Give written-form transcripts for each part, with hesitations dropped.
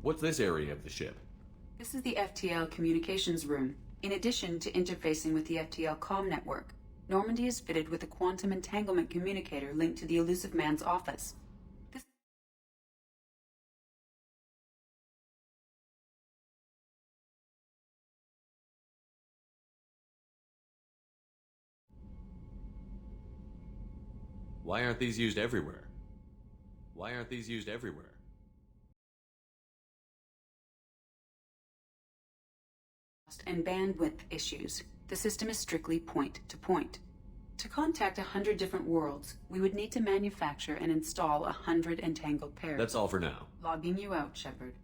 What's this area of the ship? This is the FTL communications room. In addition to interfacing with the FTL comm network, Normandy is fitted with a quantum entanglement communicator linked to the Elusive Man's office. Why aren't these used everywhere? Why aren't these used everywhere? And bandwidth issues. The system is strictly point-to-point. To contact 100 different worlds, we would need to manufacture and install 100 entangled pairs. That's all for now. Logging you out, Shepard.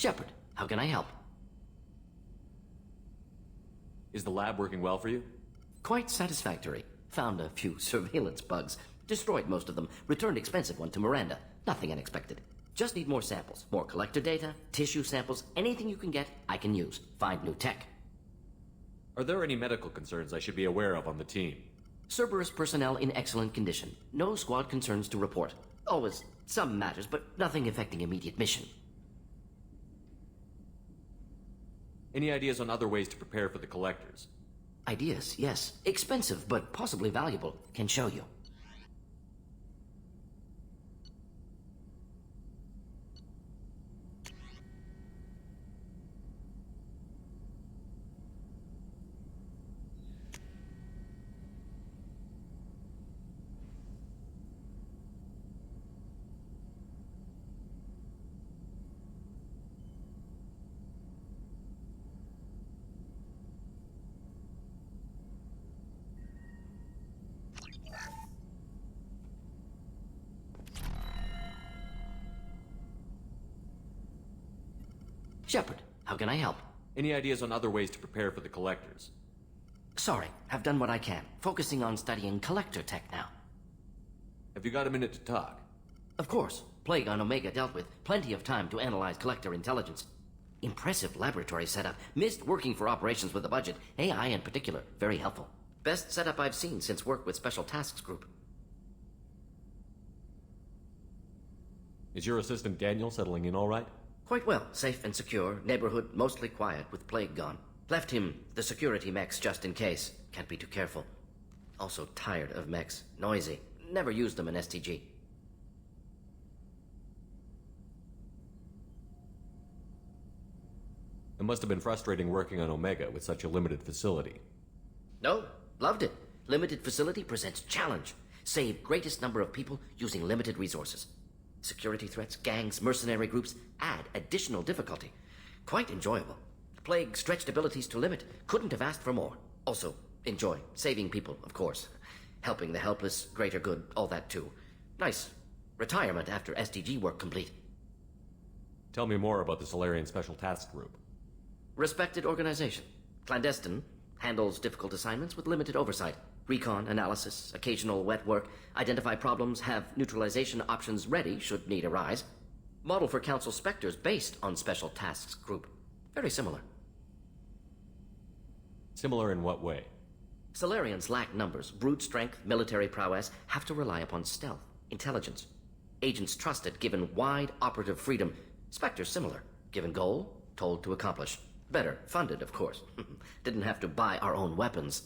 Shepard, how can I help? Is the lab working well for you? Quite satisfactory. Found a few surveillance bugs. Destroyed most of them. Returned expensive one to Miranda. Nothing unexpected. Just need more samples. More collector data, tissue samples, anything you can get, I can use. Find new tech. Are there any medical concerns I should be aware of on the team? Cerberus personnel in excellent condition. No squad concerns to report. Always some matters, but nothing affecting immediate mission. Any ideas on other ways to prepare for the collectors? Ideas, yes. Expensive, but possibly valuable. Can show you. Shepard, how can I help? Any ideas on other ways to prepare for the collectors? Sorry, I've done what I can. Focusing on studying collector tech now. Have you got a minute to talk? Of course. Plague on Omega dealt with. Plenty of time to analyze collector intelligence. Impressive laboratory setup. Missed working for operations with a budget. AI in particular. Very helpful. Best setup I've seen since work with Special Tasks Group. Is your assistant Daniel settling in all right? Quite well. Safe and secure. Neighborhood mostly quiet with Plague gone. Left him the security mechs just in case. Can't be too careful. Also tired of mechs. Noisy. Never used them in STG. It must have been frustrating working on Omega with such a limited facility. No, loved it. Limited facility presents challenge. Save greatest number of people using limited resources. Security threats, gangs, mercenary groups add additional difficulty. Quite enjoyable. Plague stretched abilities to limit. Couldn't have asked for more. Also, enjoy. Saving people, of course. Helping the helpless, greater good, all that too. Nice. Retirement after SDG work complete. Tell me more about the Solarian Special Task Group. Respected organization. Clandestine. Handles difficult assignments with limited oversight. Recon, analysis, occasional wet work. Identify problems, have neutralization options ready should need arise. Model for Council Spectres based on Special Tasks Group. Very similar. Similar in what way? Solarians lack numbers, brute strength, military prowess, have to rely upon stealth, intelligence. Agents trusted, given wide operative freedom. Spectres similar, given goal, told to accomplish. Better, funded, of course. Didn't have to buy our own weapons.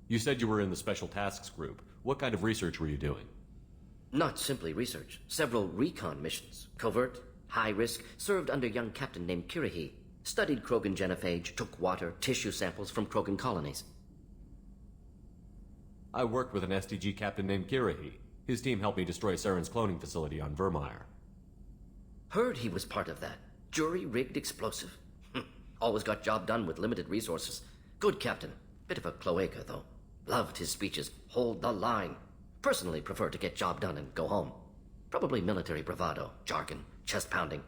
You said you were in the Special Tasks Group. What kind of research were you doing? Not simply research. Several recon missions. Covert, high risk, served under young captain named Kirihi. Studied Krogan genophage, took water, tissue samples from Krogan colonies. I worked with an SDG captain named Kirihi. His team helped me destroy Saren's cloning facility on Vermeer. Heard he was part of that. Jury-rigged explosive. Always got job done with limited resources. Good captain. Bit of a cloaca, though. Loved his speeches. Hold the line. Personally prefer to get job done and go home. Probably military bravado, jargon, chest pounding.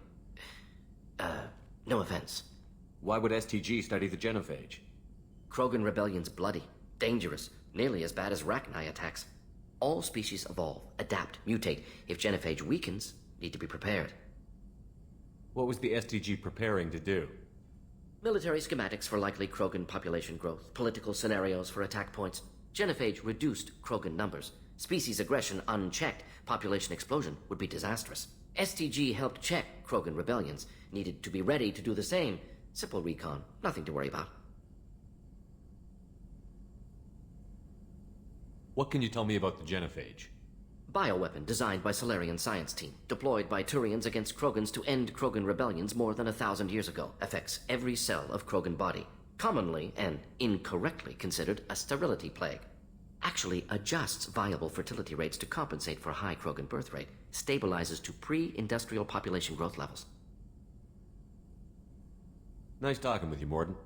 No offense. Why would STG study the genophage? Krogan rebellion's bloody, dangerous, nearly as bad as Rachni attacks. All species evolve, adapt, mutate. If genophage weakens, need to be prepared. What was the STG preparing to do? Military schematics for likely Krogan population growth, political scenarios for attack points. Genophage reduced Krogan numbers. Species aggression unchecked, population explosion would be disastrous. STG helped check Krogan rebellions, needed to be ready to do the same. Simple recon, nothing to worry about. What can you tell me about the genophage? Bioweapon designed by Solarian science team, deployed by Turians against Krogans to end Krogan rebellions more than 1,000 years ago. Affects every cell of Krogan body. Commonly and incorrectly considered a sterility plague. Actually adjusts viable fertility rates to compensate for a high Krogan birth rate. Stabilizes to pre-industrial population growth levels. Nice talking with you, Morden.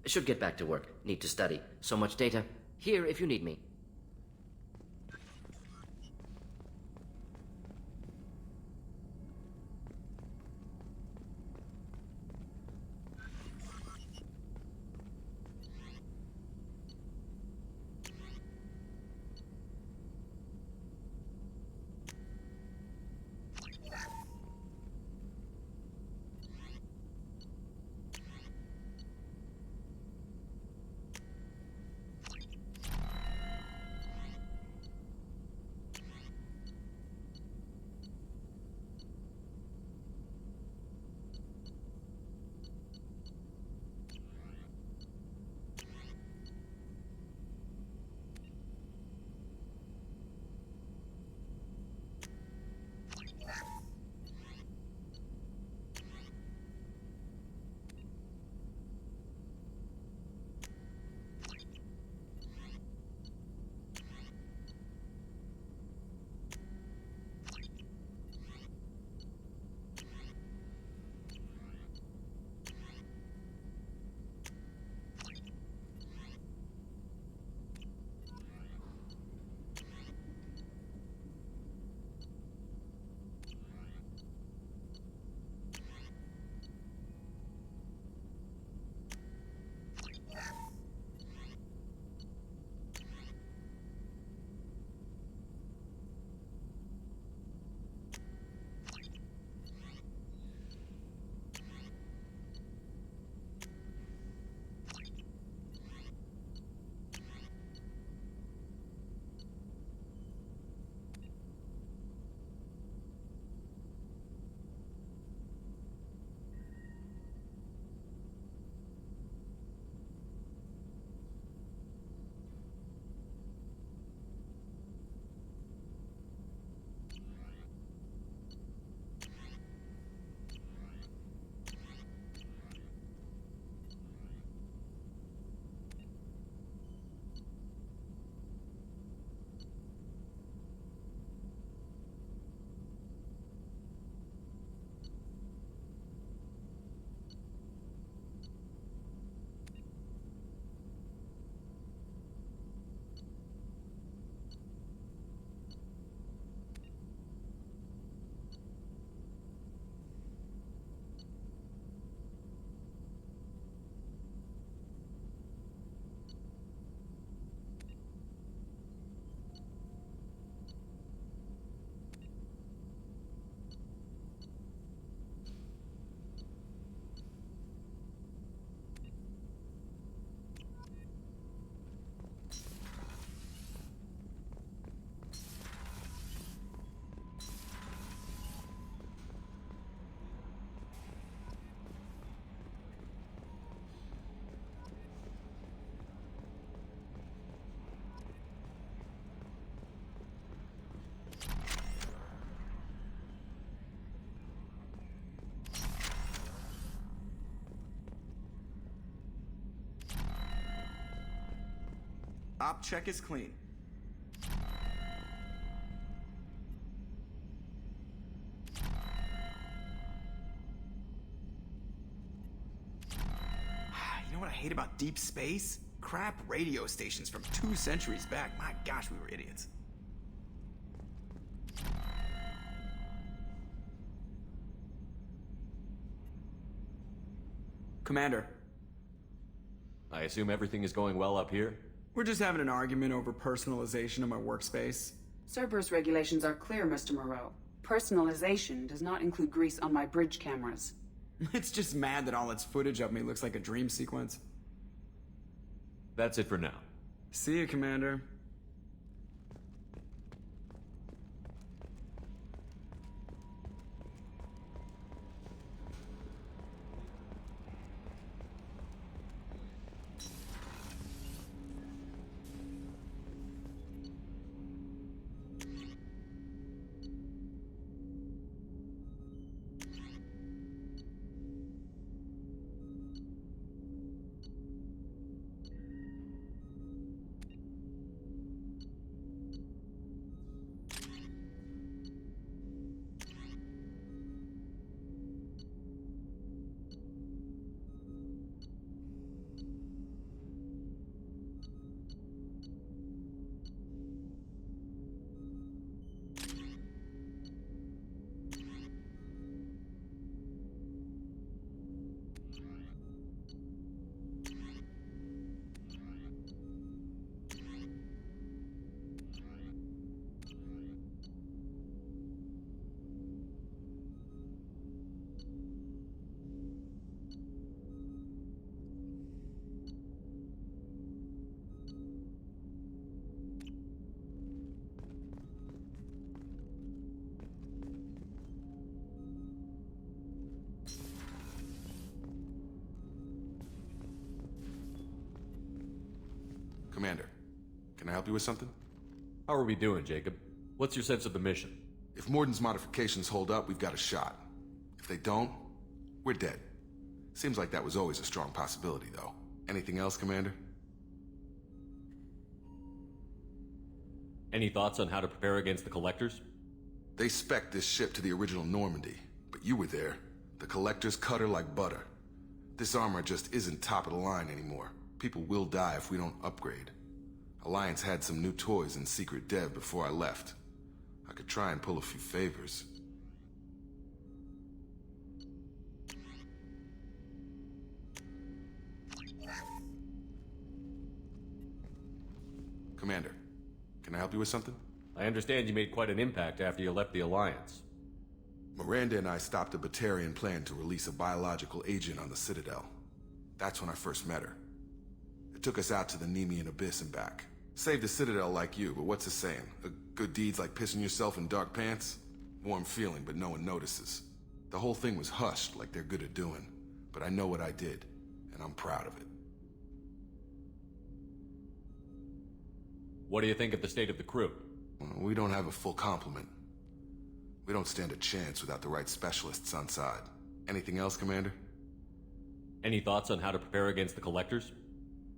Should get back to work. Need to study. So much data. Here if you need me. Op check is clean. hate about deep space? Crap radio stations from 2 centuries back. My gosh, we were idiots. Commander, I assume everything is going well up here? we're just having an argument over personalization of my workspace. Cerberus regulations are clear, Mr. Moreau. Personalization does not include grease on my bridge cameras. It's just mad that all its footage of me looks like a dream sequence. That's it for now. See you, Commander. Commander, can I help you with something? How are we doing, Jacob? What's your sense of the mission? If Morden's modifications hold up, we've got a shot. If they don't, we're dead. Seems like that was always a strong possibility, though. Anything else, Commander? Any thoughts on how to prepare against the Collectors? They spec'd this ship to the original Normandy, but you were there. The Collectors cut her like butter. This armor just isn't top of the line anymore. People will die if we don't upgrade. Alliance had some new toys in secret dev before I left. I could try and pull a few favors. Commander, can I help you with something? I understand you made quite an impact after you left the Alliance. Miranda and I stopped a Batarian plan to release a biological agent on the Citadel. That's when I first met her. It took us out to the Nemean Abyss and back. Saved the Citadel like you, but what's the saying? A good deed's like pissing yourself in dark pants? Warm feeling, but no one notices. The whole thing was hushed like they're good at doing. But I know what I did, and I'm proud of it. What do you think of the state of the crew? Well, we don't have a full complement. We don't stand a chance without the right specialists on side. Anything else, Commander? Any thoughts on how to prepare against the Collectors?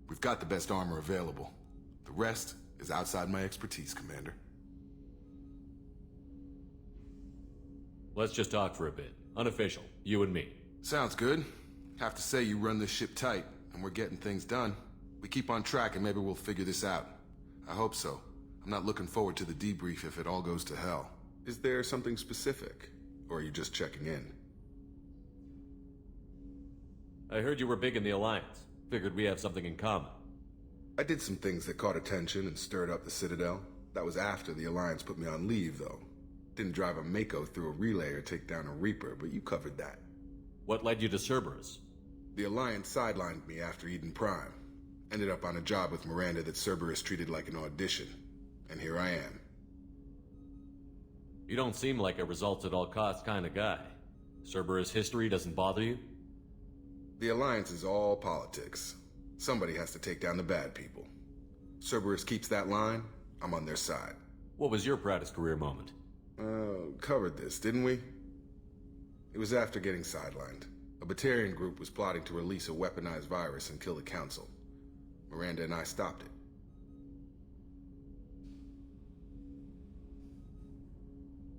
We've got the best armor available. The rest is outside my expertise, Commander. Let's just talk for a bit. Unofficial, you and me. Sounds good. Have to say you run this ship tight, and we're getting things done. We keep on track and maybe we'll figure this out. I hope so. I'm not looking forward to the debrief if it all goes to hell. Is there something specific? Or are you just checking in? I heard you were big in the Alliance. Figured we have something in common. I did some things that caught attention and stirred up the Citadel. That was after the Alliance put me on leave, though. Didn't drive a Mako through a relay or take down a Reaper, but you covered that. What led you to Cerberus? The Alliance sidelined me after Eden Prime. Ended up on a job with Miranda that Cerberus treated like an audition. And here I am. You don't seem like a results-at-all-costs kind of guy. Cerberus history doesn't bother you? The Alliance is all politics. Somebody has to take down the bad people. Cerberus keeps that line, I'm on their side. What was your proudest career moment? Covered this, didn't we? It was after getting sidelined. A Batarian group was plotting to release a weaponized virus and kill the Council. Miranda and I stopped it.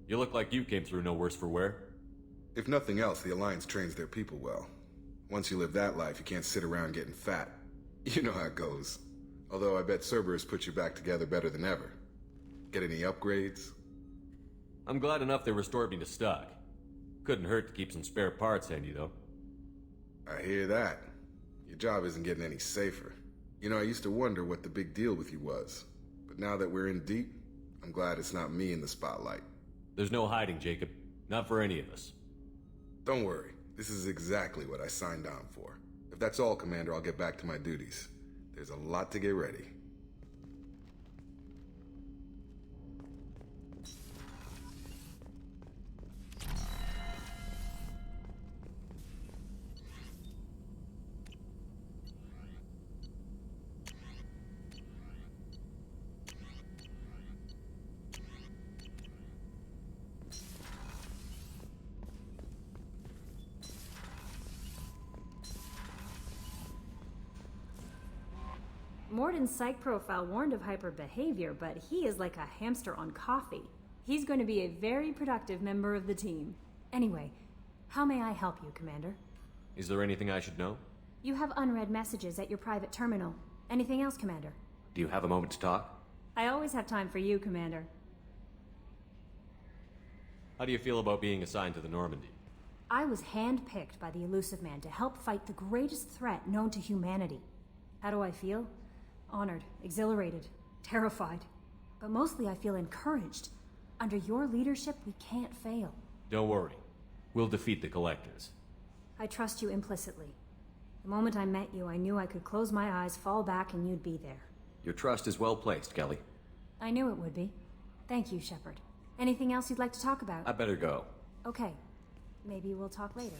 You look like you came through no worse for wear. If nothing else, the Alliance trains their people well. Once you live that life, you can't sit around getting fat. You know how it goes. Although I bet Cerberus put you back together better than ever. Get any upgrades? I'm glad enough they restored me to stock. Couldn't hurt to keep some spare parts handy, though. I hear that. Your job isn't getting any safer. You know, I used to wonder what the big deal with you was. But now that we're in deep, I'm glad it's not me in the spotlight. There's no hiding, Jacob. Not for any of us. Don't worry. This is exactly what I signed on for. If that's all, Commander, I'll get back to my duties. There's a lot to get ready. Morden's psych profile warned of hyper behavior, but he is like a hamster on coffee. He's going to be a very productive member of the team. Anyway, how may I help you, Commander? Is there anything I should know? You have unread messages at your private terminal. Anything else, Commander? Do you have a moment to talk? I always have time for you, Commander. How do you feel about being assigned to the Normandy? I was handpicked by the Elusive Man to help fight the greatest threat known to humanity. How do I feel? Honored, exhilarated, terrified. But mostly I feel encouraged. Under your leadership, we can't fail. Don't worry. We'll defeat the Collectors. I trust you implicitly. The moment I met you, I knew I could close my eyes, fall back, and you'd be there. Your trust is well placed, Kelly. I knew it would be. Thank you, Shepard. Anything else you'd like to talk about? I better go. Okay. Maybe we'll talk later.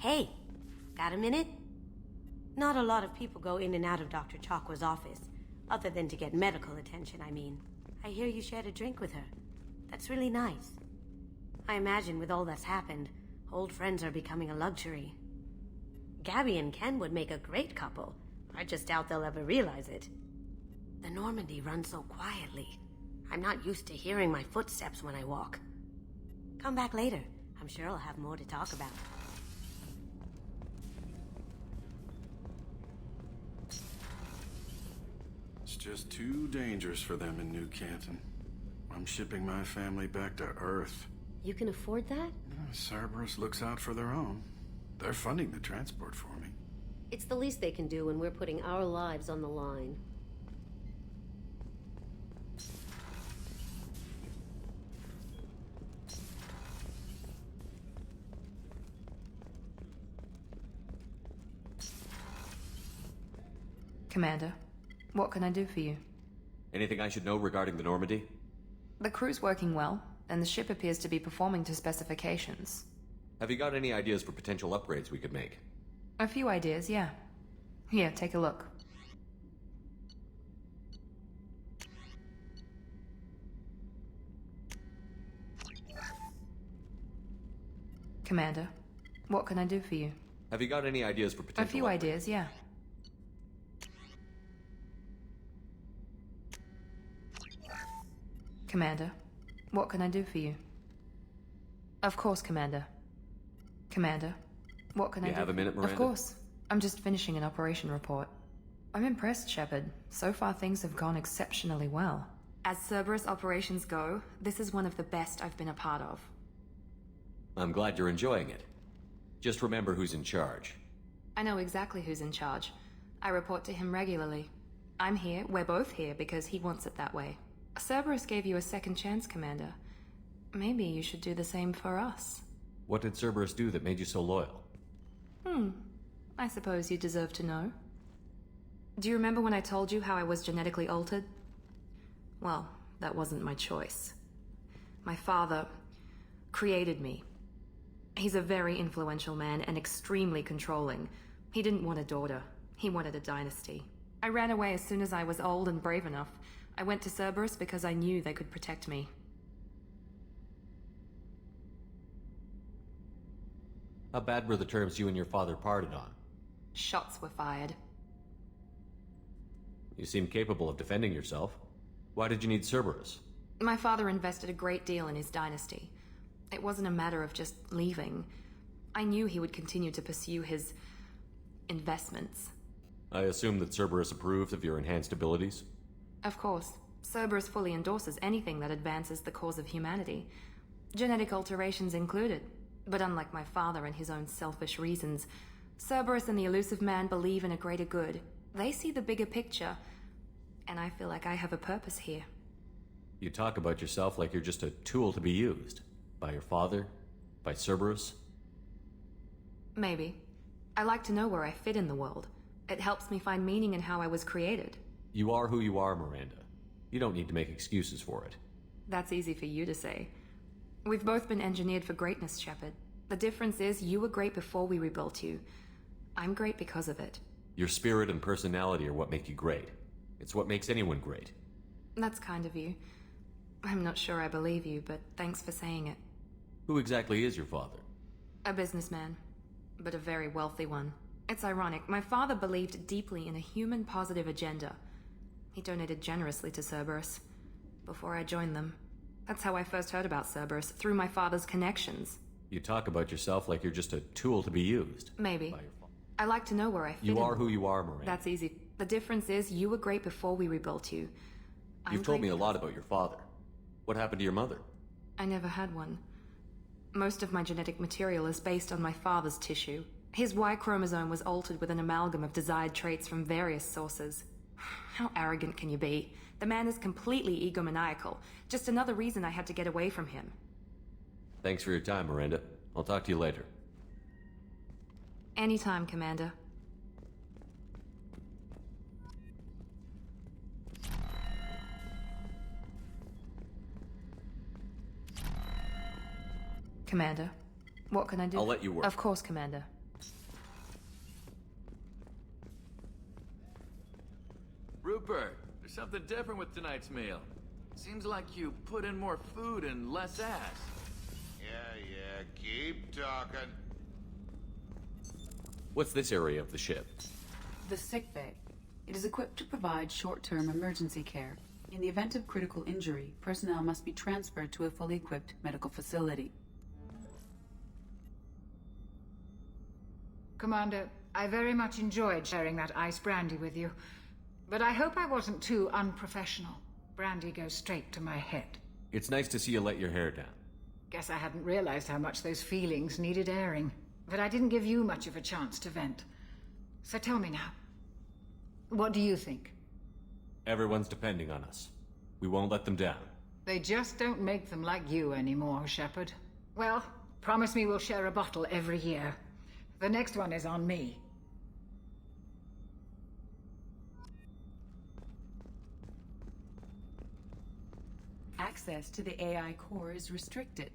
Hey, got a minute? Not a lot of people go in and out of Dr. Chakwa's office, other than to get medical attention, I mean. I hear you shared a drink with her. That's really nice. I imagine with all that's happened, old friends are becoming a luxury. Gabby and Ken would make a great couple. I just doubt they'll ever realize it. The Normandy runs so quietly. I'm not used to hearing my footsteps when I walk. Come back later. I'm sure I'll have more to talk about. It's just too dangerous for them in New Canton. I'm shipping my family back to Earth. You can afford that? Cerberus looks out for their own. They're funding the transport for me. It's the least they can do when we're putting our lives on the line. Commander, what can I do for you? Anything I should know regarding the Normandy? The crew's working well. and the ship appears to be performing to specifications. Have you got any ideas for potential upgrades we could make? A few ideas, yeah. Here, take a look. Commander, what can I do for you? Have you got any ideas for A potential few upgrades? ideas, yeah. Commander, what can I do for you? Of course, Commander. Commander, what can I do? You have a minute, Of Miranda? course. I'm just finishing an operation report. I'm impressed, Shepard. So far, things have gone exceptionally well. As Cerberus operations go, this is one of the best I've been a part of. I'm glad you're enjoying it. Just remember who's in charge. I know exactly who's in charge. I report to him regularly. I'm here, we're both here, because he wants it that way. Cerberus gave you a second chance, Commander. Maybe you should do the same for us. What did Cerberus do that made you so loyal? I suppose you deserve to know. Do you remember when I told you how I was genetically altered? Well, that wasn't my choice. My father created me. He's a very influential man and extremely controlling. He didn't want a daughter. He wanted a dynasty. I ran away as soon as I was old and brave enough. I went to Cerberus because I knew they could protect me. How bad were the terms you and your father parted on? Shots were fired. You seem capable of defending yourself. Why did you need Cerberus? My father invested a great deal in his dynasty. It wasn't a matter of just leaving. I knew he would continue to pursue his investments. I assume that Cerberus approved of your enhanced abilities? Of course, Cerberus fully endorses anything that advances the cause of humanity, genetic alterations included. But unlike my father and his own selfish reasons, Cerberus and the Elusive Man believe in a greater good. They see the bigger picture, and I feel like I have a purpose here. You talk about yourself like you're just a tool to be used. By your father? By Cerberus? Maybe. I like to know where I fit in the world. It helps me find meaning in how I was created. You are who you are, Miranda. You don't need to make excuses for it. That's easy for you to say. We've both been engineered for greatness, Shepard. The difference is you were great before we rebuilt you. I'm great because of it. Your spirit and personality are what make you great. It's what makes anyone great. That's kind of you. I'm not sure I believe you, but thanks for saying it. Who exactly is your father? A businessman, but a very wealthy one. It's ironic. My father believed deeply in a human-positive agenda. He donated generously to Cerberus before I joined them. That's how I first heard about Cerberus, through my father's connections. You talk about yourself like you're just a tool to be used. Maybe. By your father. I like to know where I fit You in. are who you are, Miranda. That's easy. The difference is you were great before we rebuilt you. You've told me a lot about your father. What happened to your mother? I never had one. Most of my genetic material is based on my father's tissue. His Y chromosome was altered with an amalgam of desired traits from various sources. How arrogant can you be? The man is completely egomaniacal. Just another reason I had to get away from him. Thanks for your time, Miranda. I'll talk to you later. Anytime, Commander. Commander, what can I do? I'll let you work. Of course, Commander. Rupert, there's something different with tonight's meal. Seems like you put in more food and less ass. Yeah, keep talking. What's this area of the ship? The sick bay. It is equipped to provide short-term emergency care. In the event of critical injury, personnel must be transferred to a fully equipped medical facility. Commander, I very much enjoyed sharing that ice brandy with you. But I hope I wasn't too unprofessional. Brandy goes straight to my head. It's nice to see you let your hair down. Guess I hadn't realized how much those feelings needed airing. But I didn't give you much of a chance to vent. So tell me now. What do you think? Everyone's depending on us. We won't let them down. They just don't make them like you anymore, Shepard. Well, promise me we'll share a bottle every year. The next one is on me. Access access to the AI core is restricted.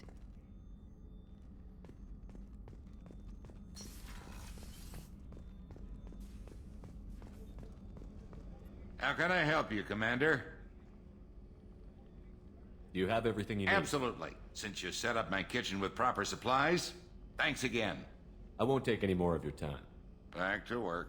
How can I help you, Commander? Do you have everything you need? Absolutely. Since you set up my kitchen with proper supplies, thanks again. I won't take any more of your time. Back to work.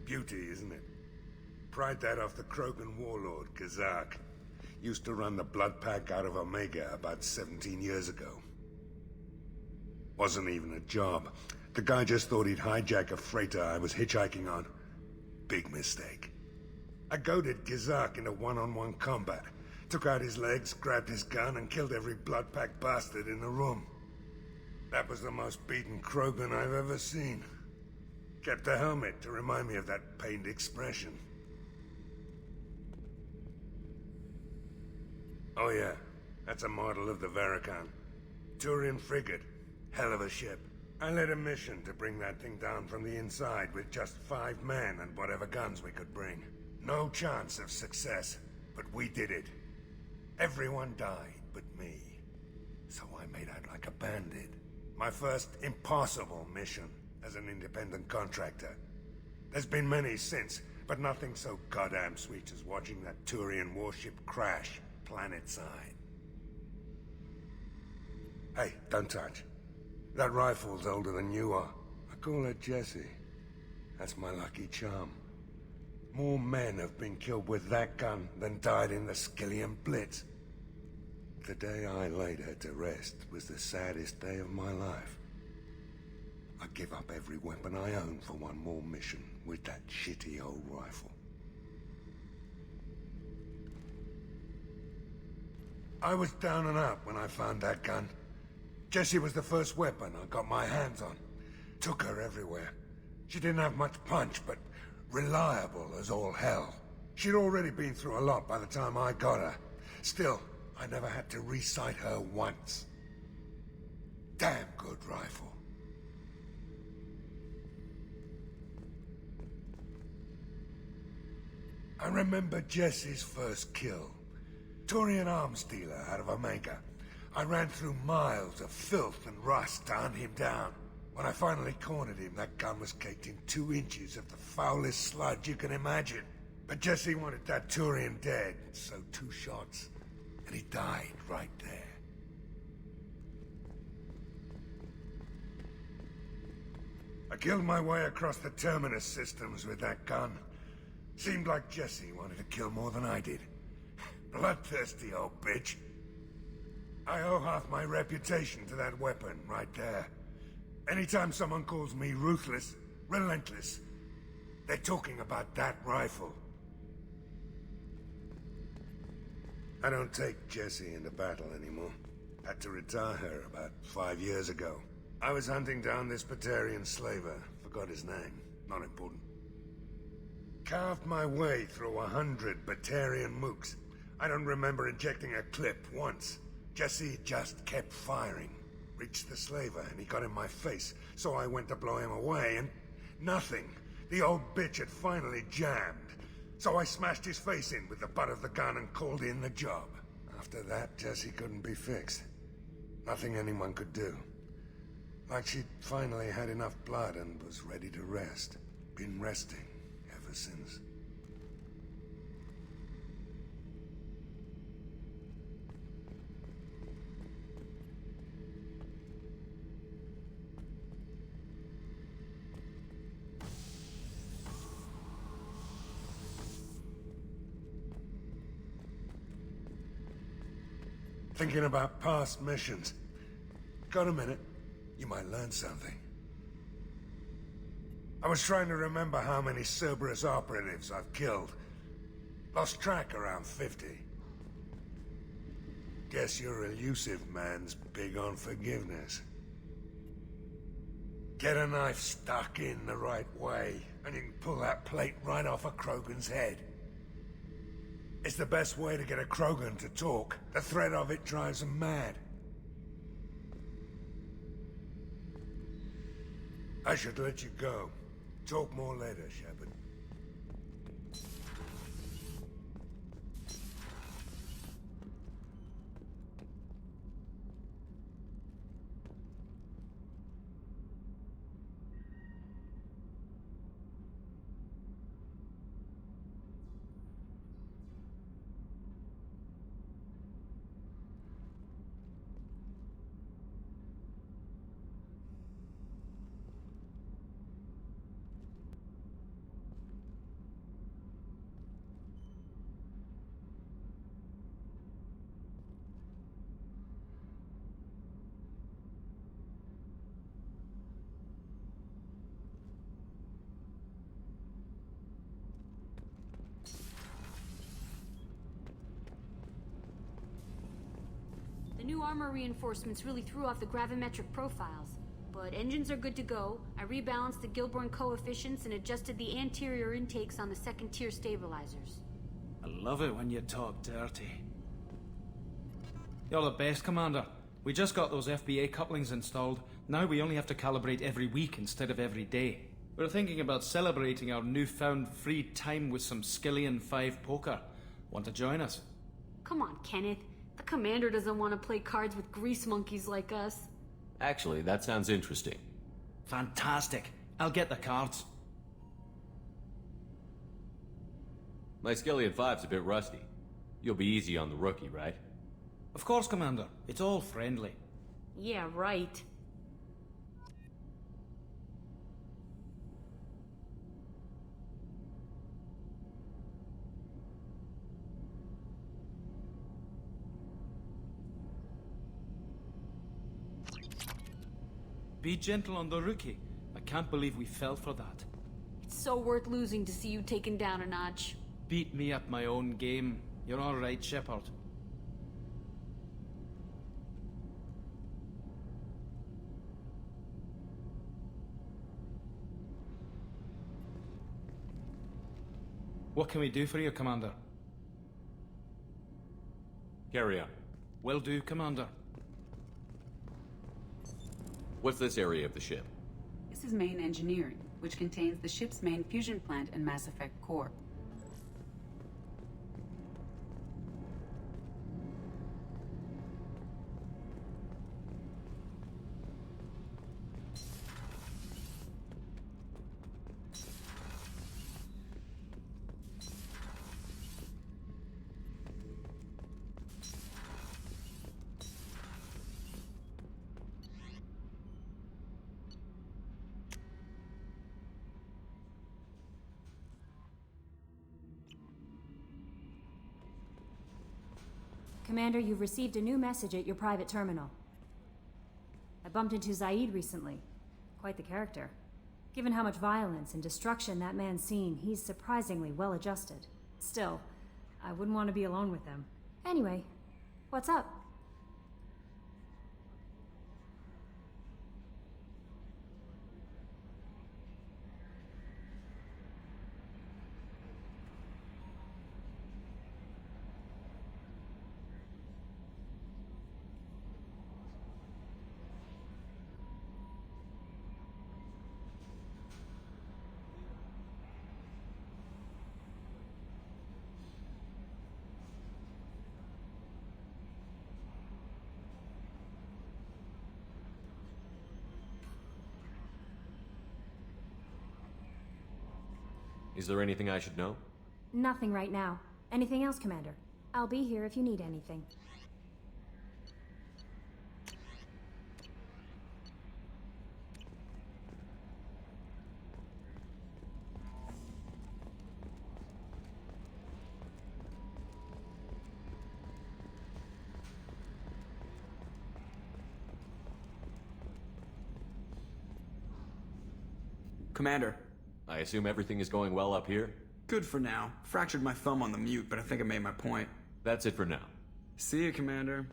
beauty, isn't it? Pried that off the Krogan warlord, Kazak. Used to run the Blood Pack out of Omega about 17 years ago. Wasn't even a job. The guy just thought he'd hijack a freighter I was hitchhiking on. Big mistake. I goaded Kazak into one-on-one combat. Took out his legs, grabbed his gun, and killed every Blood Pack bastard in the room. That was the most beaten Krogan I've ever seen. Kept a helmet to remind me of that pained expression. Oh yeah, that's a model of the Varakan. Turian frigate. Hell of a ship. I led a mission to bring that thing down from the inside with just 5 men and whatever guns we could bring. No chance of success, but we did it. Everyone died but me. So I made out like a bandit. My first impossible mission as an independent contractor. There's been many since, but nothing so goddamn sweet as watching that Turian warship crash planet-side. Hey, don't touch. That rifle's older than you are. I call it Jesse. That's my lucky charm. More men have been killed with that gun than died in the Skillian Blitz. The day I laid her to rest was the saddest day of my life. I'd give up every weapon I own for one more mission with that shitty old rifle. I was down and out when I found that gun. Jessie was the first weapon I got my hands on. Took her everywhere. She didn't have much punch, but reliable as all hell. She'd already been through a lot by the time I got her. Still, I never had to re-sight her once. Damn good rifle. I remember Jessie's first kill. Turian arms dealer out of Omega. I ran through miles of filth and rust to hunt him down. When I finally cornered him, that gun was caked in 2 inches of the foulest sludge you can imagine. But Jesse wanted that Turian dead, so 2 shots, and he died right there. I killed my way across the Terminus systems with that gun. Seemed like Jesse wanted to kill more than I did. Bloodthirsty old bitch. I owe half my reputation to that weapon right there. Anytime someone calls me ruthless, relentless, they're talking about that rifle. I don't take Jessie into battle anymore. Had to retire her about 5 years ago. I was hunting down this Batarian slaver. Forgot his name. Not important. Carved my way through 100 Batarian mooks. I don't remember injecting a clip once. Jesse just kept firing. Reached the slaver and he got in my face, so I went to blow him away and nothing. The old bitch had finally jammed. So I smashed his face in with the butt of the gun and called in the job. After that, Jesse couldn't be fixed. Nothing anyone could do. Like she'd finally had enough blood and was ready to rest. Been resting ever since. Thinking about past missions. Got a minute? You might learn something. I was trying to remember how many Cerberus operatives I've killed. Lost track around 50. Guess your elusive man's big on forgiveness. Get a knife stuck in the right way, and you can pull that plate right off a Krogan's head. It's the best way to get a Krogan to talk. The threat of it drives them mad. I should let you go. Talk more later, Shepard. armor reinforcements really threw off the gravimetric profiles. But engines are good to go. I rebalanced the Gilborn coefficients and adjusted the anterior intakes on the second-tier stabilizers. I love it when you talk dirty. You're the best, Commander. We just got those FBA couplings installed. Now we only have to calibrate every week instead of every day. We're thinking about celebrating our newfound free time with some Skillian 5 poker. Want to join us? Come on, Kenneth. The Commander doesn't want to play cards with grease monkeys like us. Actually, that sounds interesting. Fantastic. I'll get the cards. My Skillian 5's a bit rusty. You'll be easy on the rookie, right? Of course, Commander. It's all friendly. Yeah, right. Be gentle on the rookie. I can't believe we fell for that. It's so worth losing to see you taken down a notch. Beat me at my own game. You're all right, Shepard. What can we do for you, Commander? Carry on. Will do, Commander. What's this area of the ship? This is main engineering, which contains the ship's main fusion plant and Mass Effect core. Commander, you've received a new message at your private terminal. I bumped into Zaid recently. Quite the character. Given how much violence and destruction that man's seen, he's surprisingly well adjusted. Still, I wouldn't want to be alone with him. Anyway, what's up? Is there anything I should know? Nothing right now. Anything else, Commander? I'll be here if you need anything. Commander. I assume everything is going well up here? Good for now. Fractured my thumb on the mute, but I think I made my point. That's it for now. See you, Commander.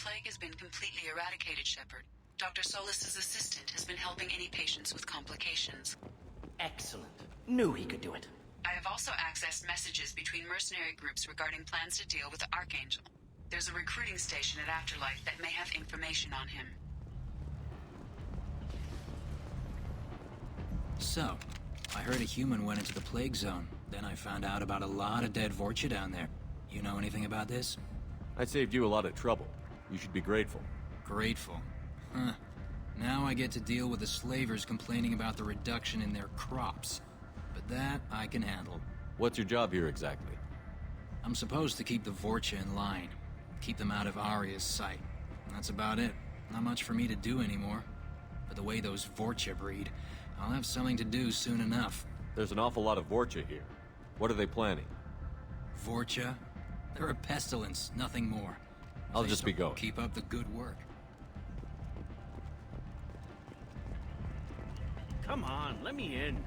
plague has been completely eradicated, Shepard. Dr. Solis's assistant has been helping any patients with complications. Excellent. Knew he could do it. I have also accessed messages between mercenary groups regarding plans to deal with the Archangel. There's a recruiting station at Afterlife that may have information on him. So, I heard a human went into the plague zone. Then I found out about a lot of dead Vorcha down there. You know anything about this? I saved you a lot of trouble. You should be grateful. Grateful? Huh. Now I get to deal with the slavers complaining about the reduction in their crops. But that I can handle. What's your job here exactly? I'm supposed to keep the Vorcha in line. Keep them out of Arya's sight. That's about it. Not much for me to do anymore. But the way those Vorcha breed, I'll have something to do soon enough. There's an awful lot of Vorcha here. What are they planning? Vorcha? They're a pestilence, nothing more. I'll just be going. Keep up the good work. Come on, let me in.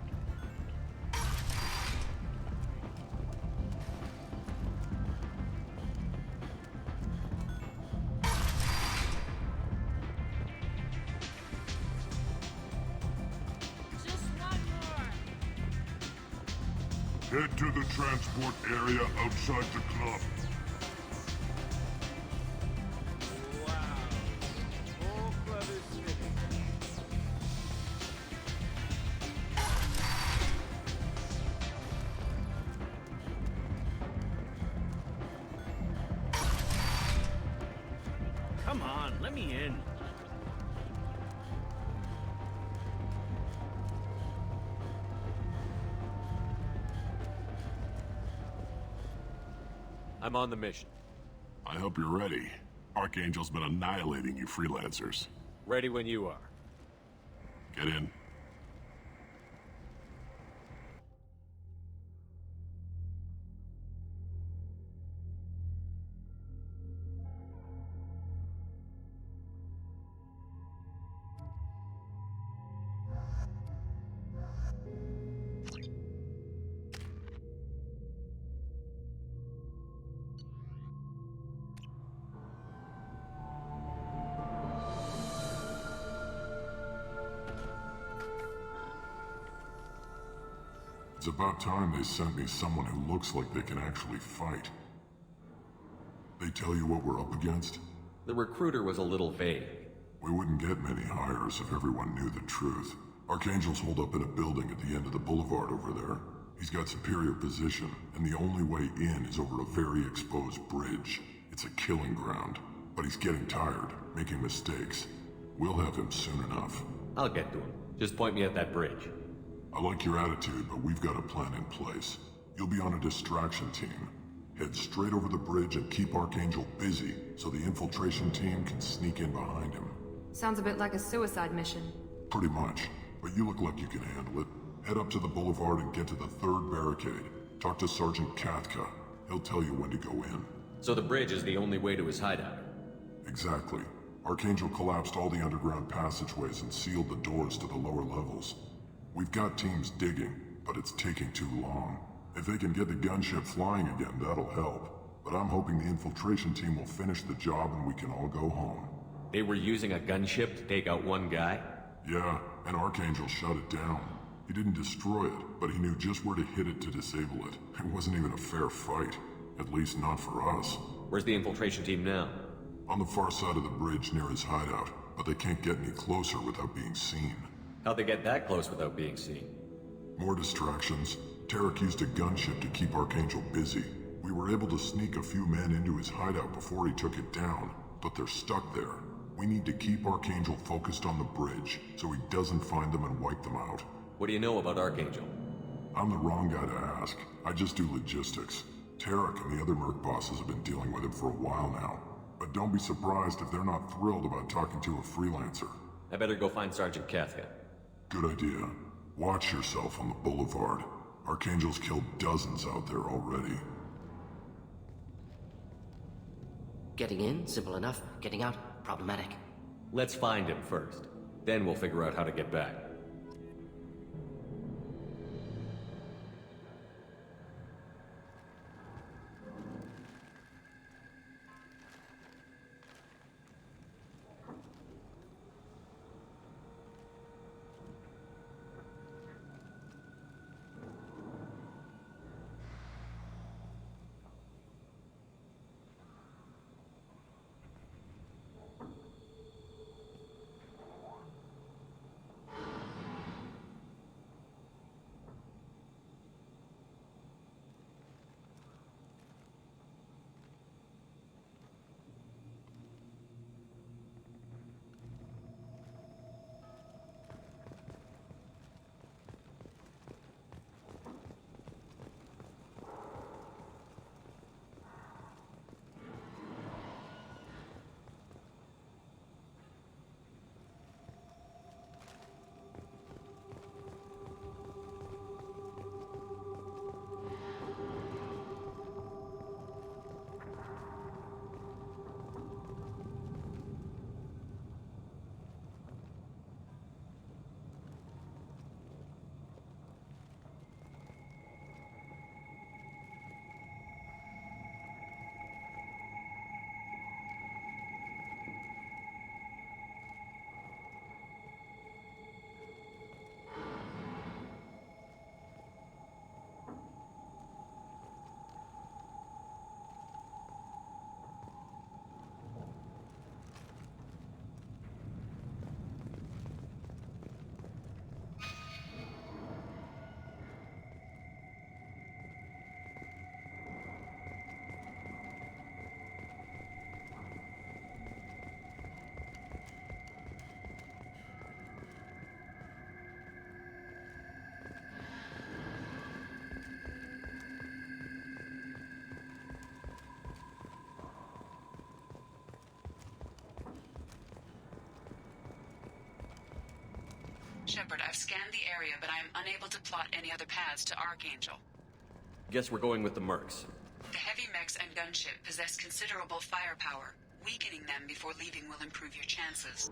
Head to the transport area outside the club. Come on, let me in. I'm on the mission. I hope you're ready. Archangel's been annihilating you freelancers. Ready when you are. Get in. It's about time they sent me someone who looks like they can actually fight. They tell you what we're up against? The recruiter was a little vague. We wouldn't get many hires if everyone knew the truth. Archangel's holed up in a building at the end of the boulevard over there. He's got superior position, and the only way in is over a very exposed bridge. It's a killing ground, but he's getting tired, making mistakes. We'll have him soon enough. I'll get to him. Just point me at that bridge. I like your attitude, but we've got a plan in place. You'll be on a distraction team. Head straight over the bridge and keep Archangel busy, so the infiltration team can sneak in behind him. Sounds a bit like a suicide mission. Pretty much, but you look like you can handle it. Head up to the boulevard and get to the third barricade. Talk to Sergeant Kathka. He'll tell you when to go in. So the bridge is the only way to his hideout? Exactly. Archangel collapsed all the underground passageways and sealed the doors to the lower levels. We've got teams digging, but it's taking too long. If they can get the gunship flying again, that'll help. But I'm hoping the infiltration team will finish the job and we can all go home. They were using a gunship to take out one guy? Yeah, and Archangel shut it down. He didn't destroy it, but he knew just where to hit it to disable it. It wasn't even a fair fight. At least not for us. Where's the infiltration team now? On the far side of the bridge near his hideout, but they can't get any closer without being seen. How'd they get that close without being seen? More distractions. Tarek used a gunship to keep Archangel busy. We were able to sneak a few men into his hideout before he took it down, but they're stuck there. We need to keep Archangel focused on the bridge, so he doesn't find them and wipe them out. What do you know about Archangel? I'm the wrong guy to ask. I just do logistics. Tarek and the other merc bosses have been dealing with him for a while now. But don't be surprised if they're not thrilled about talking to a freelancer. I better go find Sergeant Kathka. Good idea. Watch yourself on the boulevard. Archangel's killed dozens out there already. Getting in, simple enough. Getting out, problematic. Let's find him first. Then we'll figure out how to get back. Shepard, I've scanned the area, but I am unable to plot any other paths to Archangel. Guess we're going with the mercs. The heavy mechs and gunship possess considerable firepower. Weakening them before leaving will improve your chances.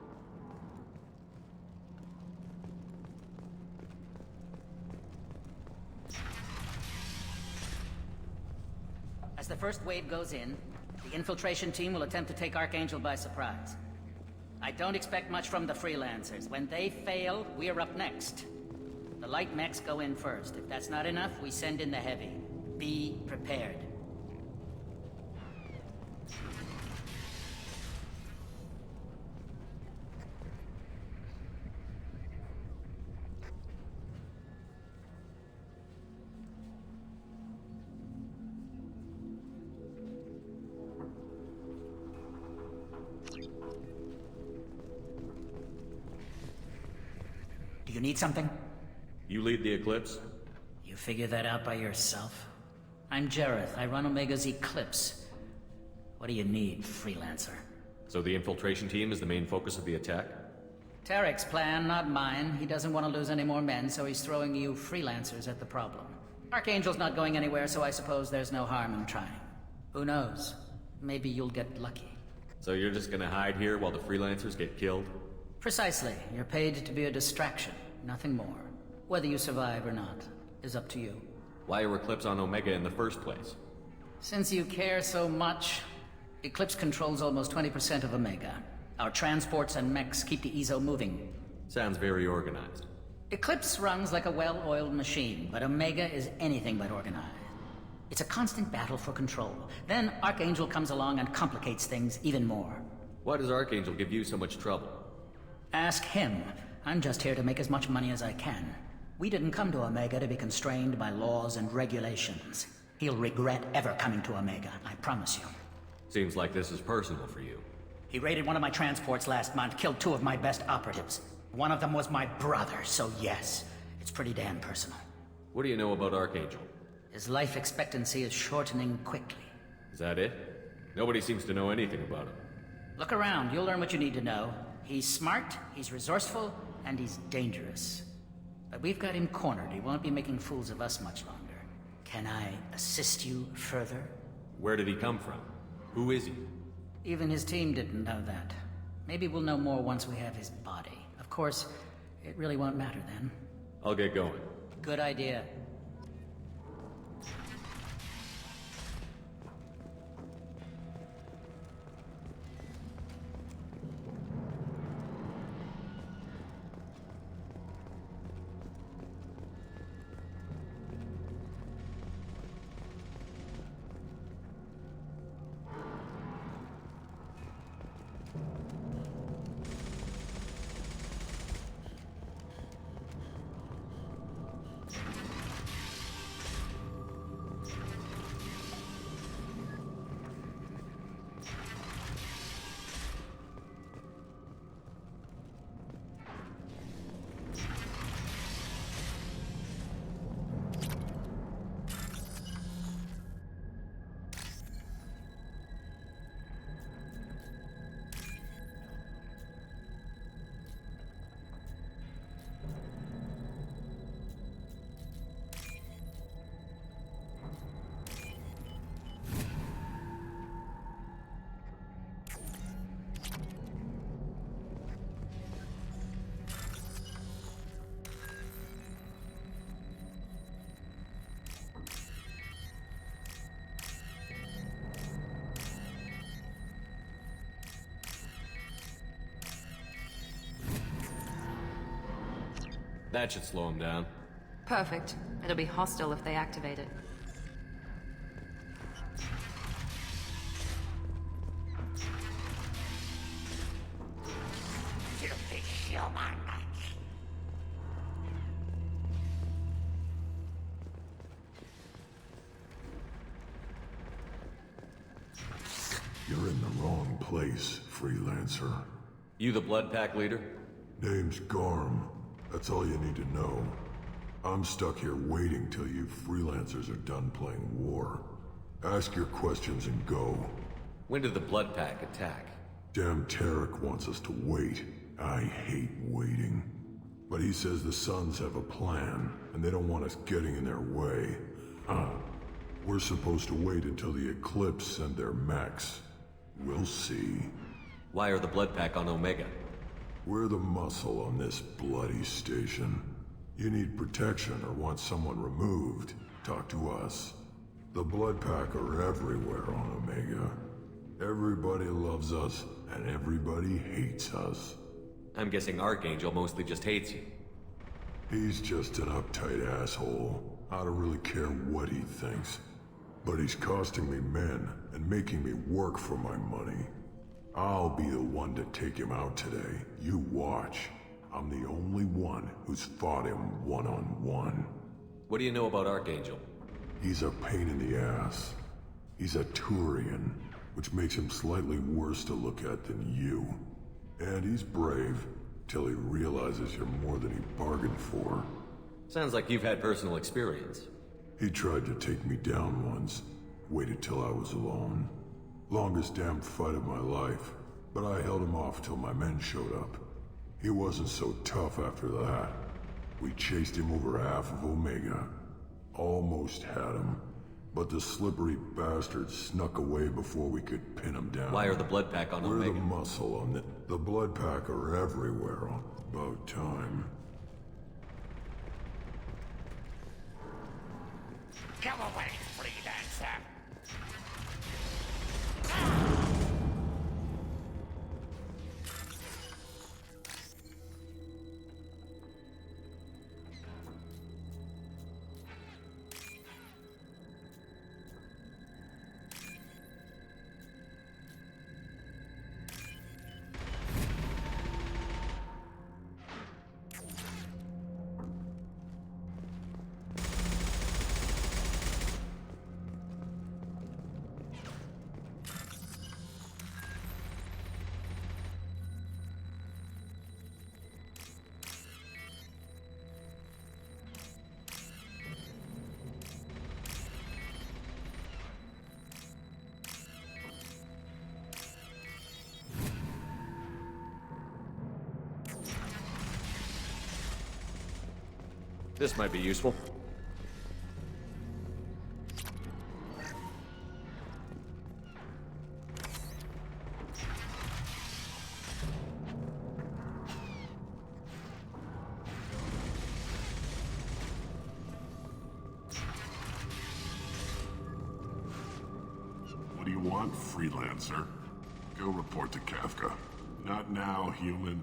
As the first wave goes in, the infiltration team will attempt to take Archangel by surprise. I don't expect much from the freelancers. When they fail, we're up next. The light mechs go in first. If that's not enough, we send in the heavy. Be prepared. Do you need something? You lead the Eclipse? You figure that out by yourself? I'm Jareth. I run Omega's Eclipse. What do you need, freelancer? So the infiltration team is the main focus of the attack? Tarek's plan, not mine. He doesn't want to lose any more men, so he's throwing you freelancers at the problem. Archangel's not going anywhere, so I suppose there's no harm in trying. Who knows? Maybe you'll get lucky. So you're just gonna hide here while the freelancers get killed? Precisely. You're paid to be a distraction, nothing more. Whether you survive or not is up to you. Why are Eclipse on Omega in the first place? Since you care so much, Eclipse controls almost 20% of Omega. Our transports and mechs keep the EZO moving. Sounds very organized. Eclipse runs like a well-oiled machine, but Omega is anything but organized. It's a constant battle for control. Then Archangel comes along and complicates things even more. Why does Archangel give you so much trouble? Ask him. I'm just here to make as much money as I can. We didn't come to Omega to be constrained by laws and regulations. He'll regret ever coming to Omega, I promise you. Seems like this is personal for you. He raided one of my transports last month, killed 2 of my best operatives. One of them was my brother, so yes, it's pretty damn personal. What do you know about Archangel? His life expectancy is shortening quickly. Is that it? Nobody seems to know anything about him. Look around, you'll learn what you need to know. He's smart, he's resourceful, and he's dangerous. But we've got him cornered. He won't be making fools of us much longer. Can I assist you further? Where did he come from? Who is he? Even his team didn't know that. Maybe we'll know more once we have his body. Of course, it really won't matter then. I'll get going. Good idea. That should slow him down. Perfect. It'll be hostile if they activate it. You're in the wrong place, freelancer. You the Blood Pack leader? Name's Garm. That's all you need to know. I'm stuck here waiting till you freelancers are done playing war. Ask your questions and go. When did the Blood Pack attack? Damn Tarek wants us to wait. I hate waiting. But he says the Suns have a plan, and they don't want us getting in their way. We're supposed to wait until the Eclipse send their mechs. We'll see. Why are the Blood Pack on Omega? We're the muscle on this bloody station. You need protection or want someone removed, talk to us. The Blood Pack are everywhere on Omega. Everybody loves us, and everybody hates us. I'm guessing Archangel mostly just hates you. He's just an uptight asshole. I don't really care what he thinks. But he's costing me men and making me work for my money. I'll be the one to take him out today. You watch. I'm the only one who's fought him one-on-one. What do you know about Archangel? He's a pain in the ass. He's a Turian, which makes him slightly worse to look at than you. And he's brave, till he realizes you're more than he bargained for. Sounds like you've had personal experience. He tried to take me down once. Waited till I was alone. Longest damn fight of my life, but I held him off till my men showed up. He wasn't so tough after that. We chased him over half of Omega. Almost had him, but the slippery bastard snuck away before we could pin him down. Why are the Blood Pack on Omega? We're the muscle on it. The Blood Pack are everywhere on about time. Come away, freelancer! This might be useful. What do you want, freelancer? Go report to Kafka. Not now, human.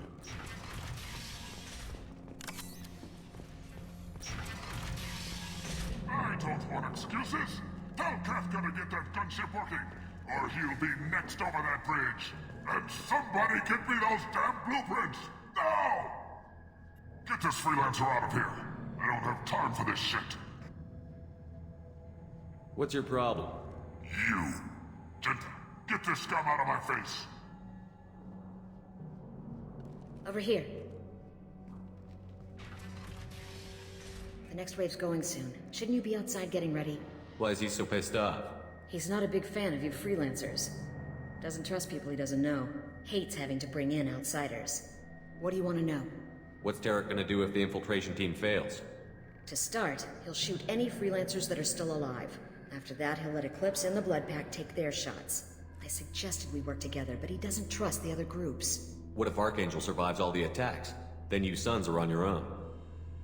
I don't want excuses. Tell Kafka to get that gunship working, or he'll be next over that bridge. And somebody get me those damn blueprints! Now! Get this freelancer out of here. I don't have time for this shit. What's your problem? You. Get this scum out of my face. Over here. The next wave's going soon. Shouldn't you be outside getting ready? Why is he so pissed off? He's not a big fan of you freelancers. Doesn't trust people he doesn't know. Hates having to bring in outsiders. What do you want to know? What's Tarek gonna do if the infiltration team fails? To start, he'll shoot any freelancers that are still alive. After that, he'll let Eclipse and the Blood Pack take their shots. I suggested we work together, but he doesn't trust the other groups. What if Archangel survives all the attacks? Then you Sons are on your own.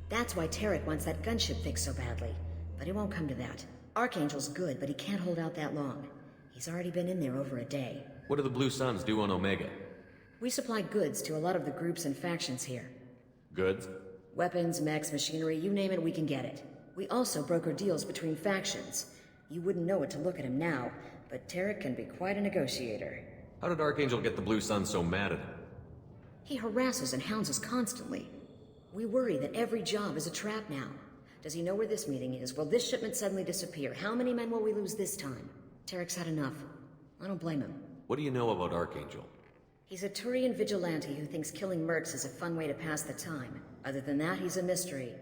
That's why Tarek wants that gunship fixed so badly. But it won't come to that. Archangel's good, but he can't hold out that long. He's already been in there over a day. What do the Blue Suns do on Omega? We supply goods to a lot of the groups and factions here. Goods? Weapons, mechs, machinery, you name it, we can get it. We also broker deals between factions. You wouldn't know it to look at him now, but Tarek can be quite a negotiator. How did Archangel get the Blue Suns so mad at him? He harasses and hounds us constantly. We worry that every job is a trap now. Does he know where this meeting is? Will this shipment suddenly disappear? How many men will we lose this time? Tarek's had enough. I don't blame him. What do you know about Archangel? He's a Turian vigilante who thinks killing mercs is a fun way to pass the time. Other than that, he's a mystery.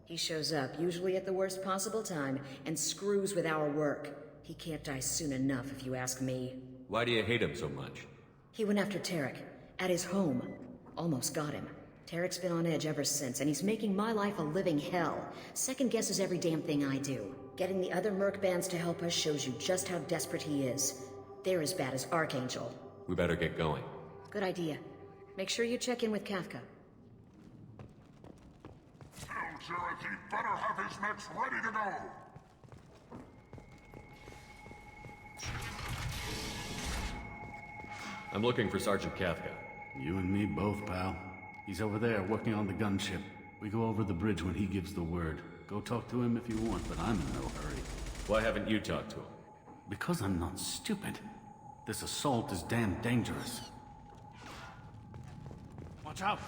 He shows up, usually at the worst possible time, and screws with our work. He can't die soon enough, if you ask me. Why do you hate him so much? He went after Tarek, at his home. Almost got him. Tarek's been on edge ever since, and he's making my life a living hell. Second guesses every damn thing I do. Getting the other merc bands to help us shows you just how desperate he is. They're as bad as Archangel. We better get going. Good idea. Make sure you check in with Kafka. Tell Jareth he better have his mechs ready to go! I'm looking for Sergeant Kafka. You and me both, pal. He's over there working on the gunship. We go over the bridge when he gives the word. Go talk to him if you want, but I'm in no hurry. Why haven't you talked to him? Because I'm not stupid. This assault is damn dangerous. Watch out!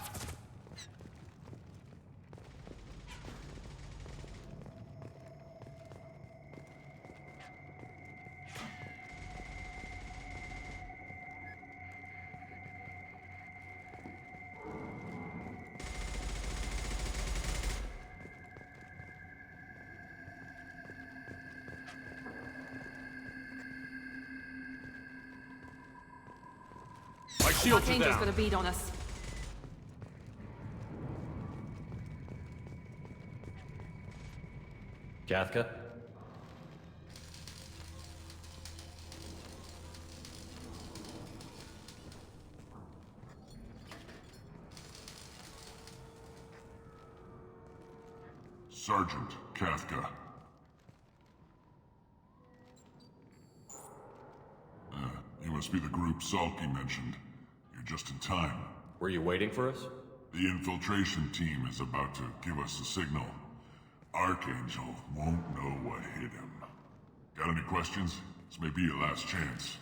My shields are Archangel's down. got a bead on us. Kafka? Sergeant Kafka. You must be the group Salky mentioned. You're just in time. Were you waiting for us? The infiltration team is about to give us a signal. Archangel won't know what hit him. Got any questions? This may be your last chance.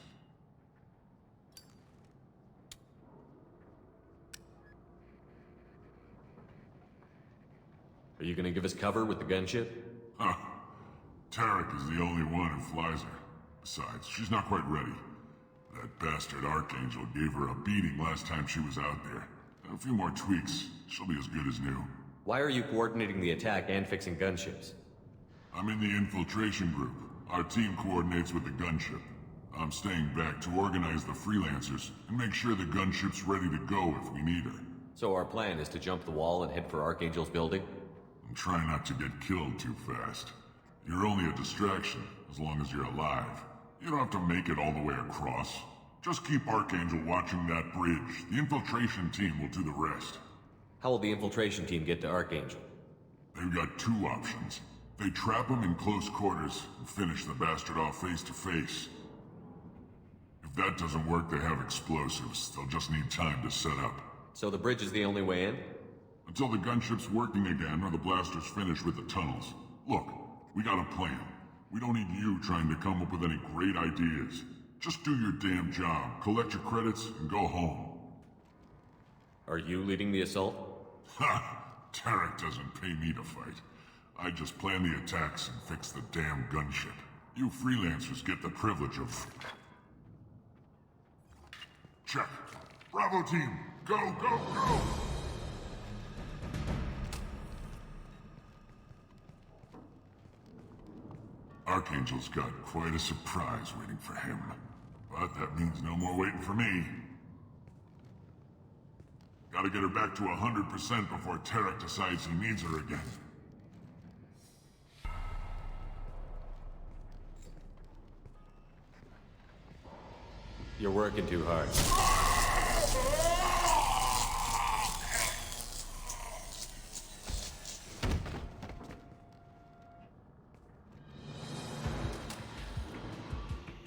Are you gonna give us cover with the gunship? Huh. Tarek is the only one who flies her. Besides, she's not quite ready. That bastard Archangel gave her a beating last time she was out there. A few more tweaks, she'll be as good as new. Why are you coordinating the attack and fixing gunships? I'm in the infiltration group. Our team coordinates with the gunship. I'm staying back to organize the freelancers and make sure the gunship's ready to go if we need her. So our plan is to jump the wall and head for Archangel's building? And try not to get killed too fast. You're only a distraction, as long as you're alive. You don't have to make it all the way across. Just keep Archangel watching that bridge. The infiltration team will do the rest. How will the infiltration team get to Archangel? They've got two options. They trap him in close quarters and finish the bastard off face to face. If that doesn't work, they have explosives. They'll just need time to set up. So the bridge is the only way in? Until the gunship's working again or the blasters finish with the tunnels. Look, we got a plan. We don't need you trying to come up with any great ideas. Just do your damn job, collect your credits, and go home. Are you leading the assault? Ha! Tarek doesn't pay me to fight. I just plan the attacks and fix the damn gunship. You freelancers get the privilege of... Check. Bravo team, go, go, go! Archangel's got quite a surprise waiting for him. But that means no more waiting for me. Gotta get her back to 100% before Tarek decides he needs her again. You're working too hard.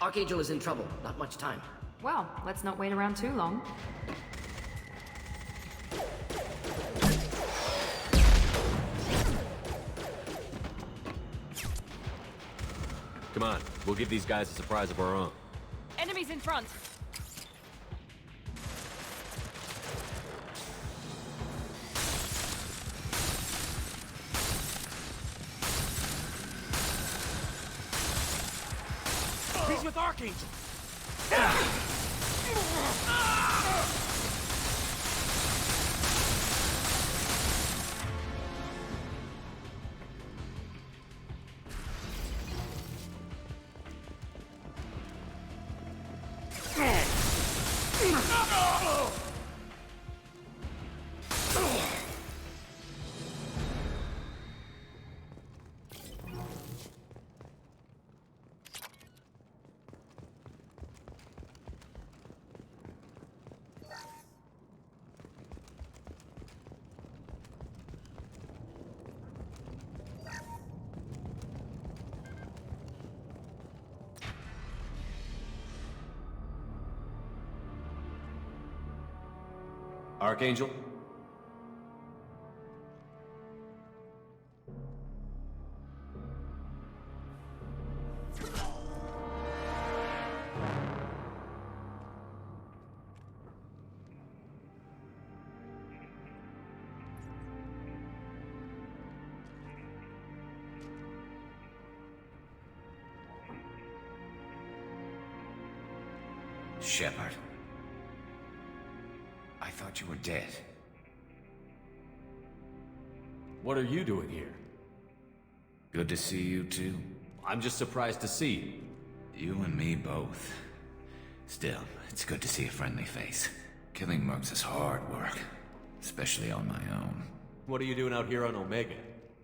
Archangel is in trouble. Not much time. Well, let's not wait around too long. Come on, we'll give these guys a surprise of our own. Enemies in front! He's with Archangel! Archangel? Shepard. I thought you were dead. What are you doing here? Good to see you too. I'm just surprised to see you. You and me both. Still, it's good to see a friendly face. Killing mercs is hard work, especially on my own. What are you doing out here on Omega?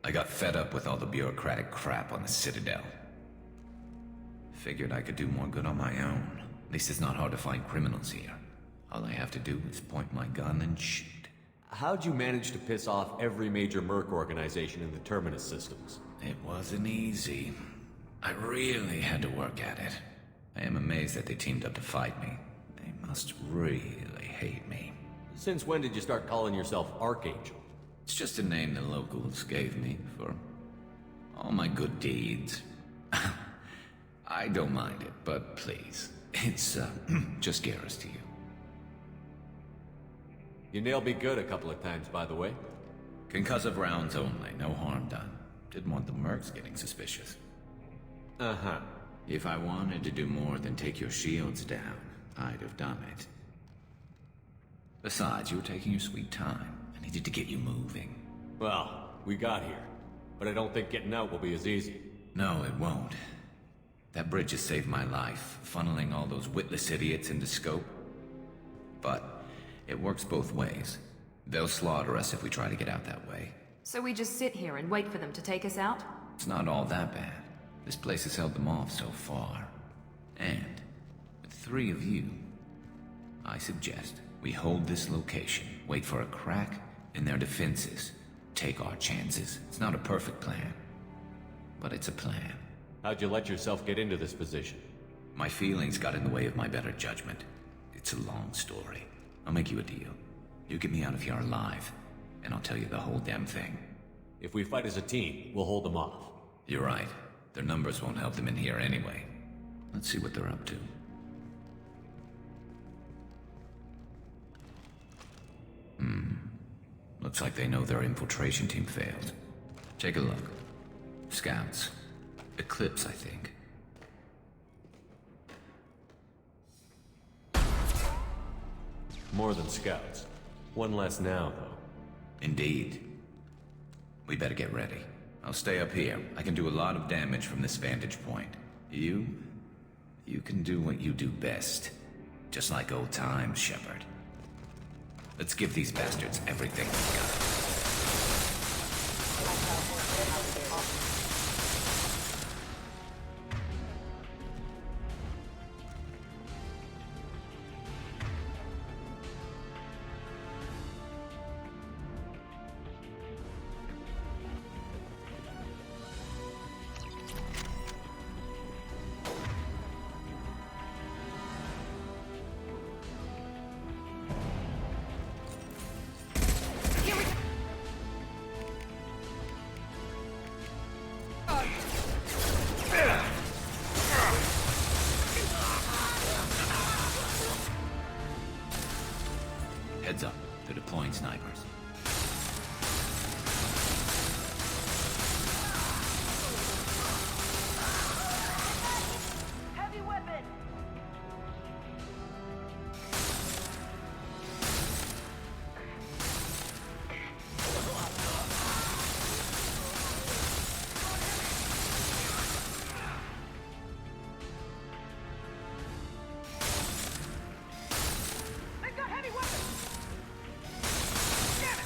I got fed up with all the bureaucratic crap on the Citadel. Figured I could do more good on my own. At least it's not hard to find criminals here. All I have to do is point my gun and shoot. How'd you manage to piss off every major merc organization in the Terminus systems? It wasn't easy. I really had to work at it. I am amazed that they teamed up to fight me. They must really hate me. Since when did you start calling yourself Archangel? It's just a name the locals gave me for all my good deeds. I don't mind it, but please, it's just Garrus to you. You nailed me good a couple of times, by the way. Concussive rounds only, no harm done. Didn't want the mercs getting suspicious. Uh-huh. If I wanted to do more than take your shields down, I'd have done it. Besides, you were taking your sweet time. I needed to get you moving. Well, we got here. But I don't think getting out will be as easy. No, it won't. That bridge has saved my life, funneling all those witless idiots into scope. But it works both ways. They'll slaughter us if we try to get out that way. So we just sit here and wait for them to take us out? It's not all that bad. This place has held them off so far. And with 3 of you, I suggest we hold this location, wait for a crack in their defenses, take our chances. It's not a perfect plan, but it's a plan. How'd you let yourself get into this position? My feelings got in the way of my better judgment. It's a long story. I'll make you a deal. You get me out of here alive, and I'll tell you the whole damn thing. If we fight as a team, we'll hold them off. You're right. Their numbers won't help them in here anyway. Let's see what they're up to. Looks like they know their infiltration team failed. Take a look. Scouts. Eclipse, I think. More than scouts. One less now, though. Indeed. We better get ready. I'll stay up here. I can do a lot of damage from this vantage point. You can do what you do best. Just like old times, Shepard. Let's give these bastards everything we got. Heads up, they're deploying snipers. Heavy weapon! They've got heavy weapons! Damn it!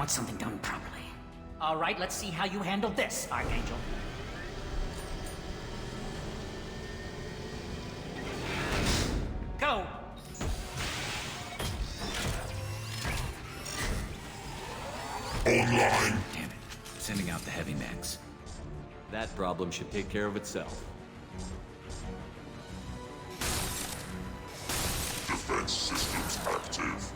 want something done properly. All right, let's see how you handle this, Archangel. Go! Online! Damn it. Sending out the heavy mechs. That problem should take care of itself. Defense systems active.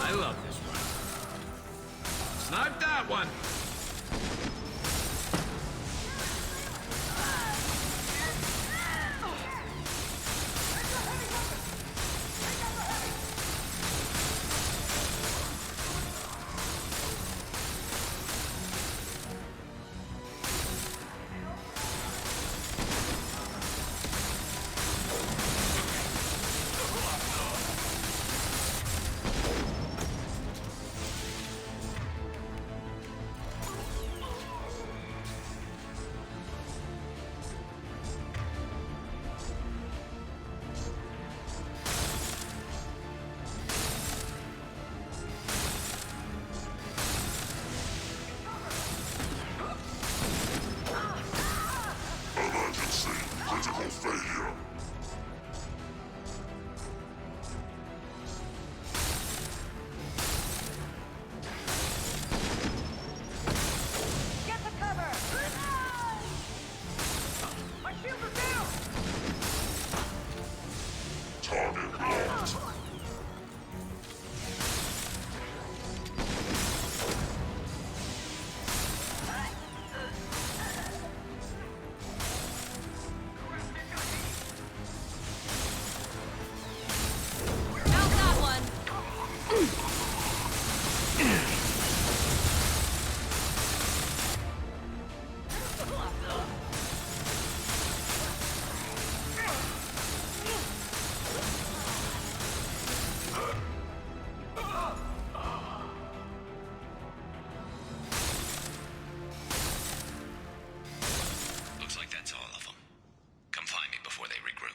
I love this one. Snipe that one! Emergency. Critical failure. Get the cover! My shields are down! Target locked. Found that one! Looks like that's all of them. Come find me before they regroup.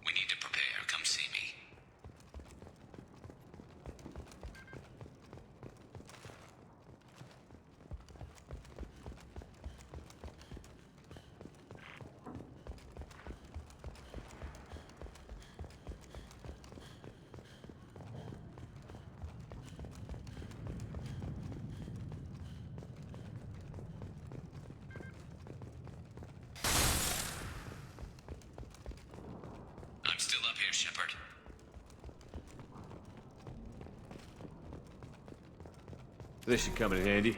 We need to prepare. Come see me. I'm still up here, Shepard. This should come in handy.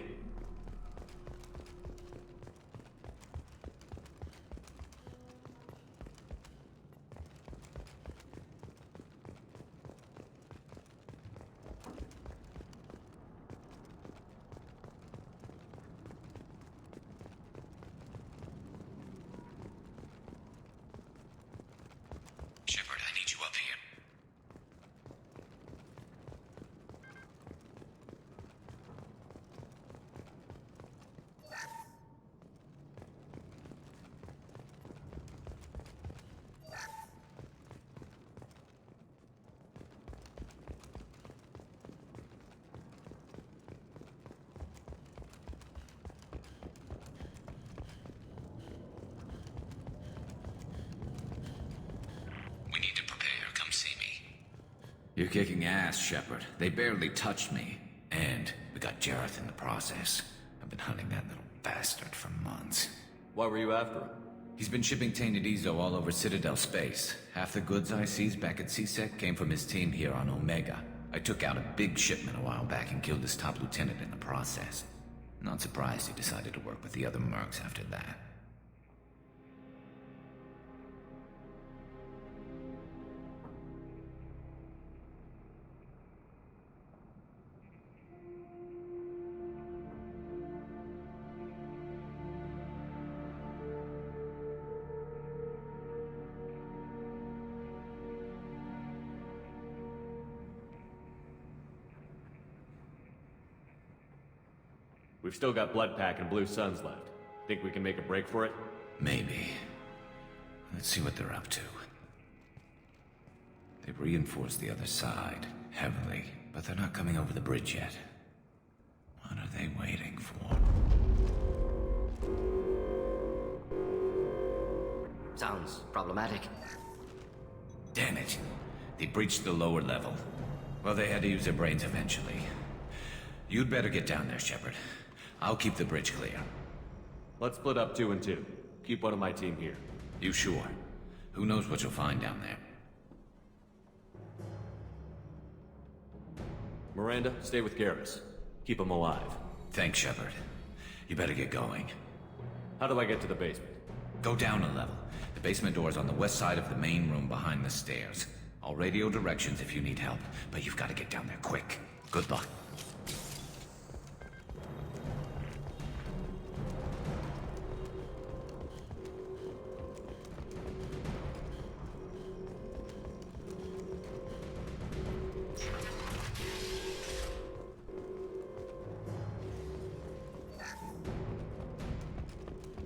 Shepard, I need you up here. We need to prepare. Come see me. You're kicking ass, Shepard. They barely touched me. And we got Jareth in the process. I've been hunting that little bastard for months. Why were you after him? He's been shipping tainted Ezo all over Citadel space. Half the goods I seized back at CSEC came from his team here on Omega. I took out a big shipment a while back and killed his top lieutenant in the process. Not surprised he decided to work with the other mercs after that. We've still got Blood Pack and Blue Suns left. Think we can make a break for it? Maybe. Let's see what they're up to. They've reinforced the other side, heavily, but they're not coming over the bridge yet. What are they waiting for? Sounds problematic. Damn it. They breached the lower level. Well, they had to use their brains eventually. You'd better get down there, Shepard. I'll keep the bridge clear. Let's split up 2 and 2. Keep one of my team here. You sure? Who knows what you'll find down there? Miranda, stay with Garrus. Keep him alive. Thanks, Shepard. You better get going. How do I get to the basement? Go down a level. The basement door is on the west side of the main room behind the stairs. I'll radio directions if you need help, but you've got to get down there quick. Good luck.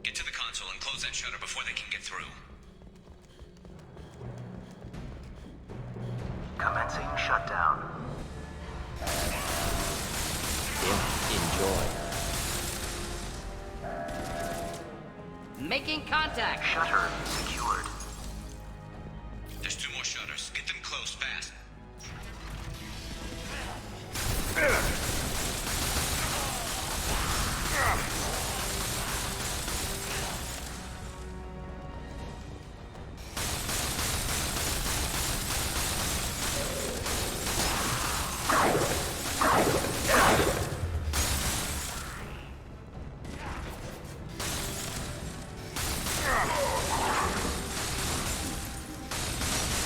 Get to the console and close that shutter before they can get through. Commencing shutdown. Enjoy. Making contact. Shutter secured. There's 2 more shutters. Get them closed fast.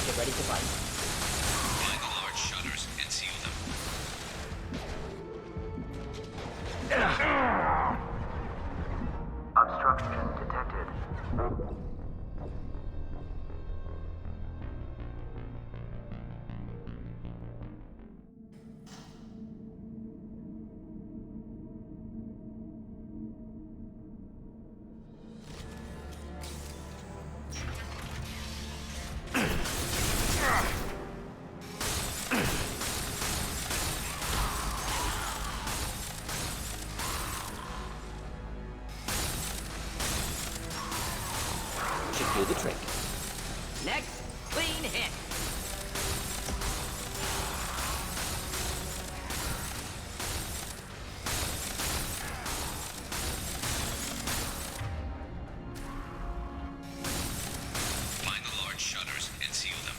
Get ready to fight. Find the large shutters and seal them. Obstruction detected. Should do the trick. Next, clean hit. Find the large shutters and seal them.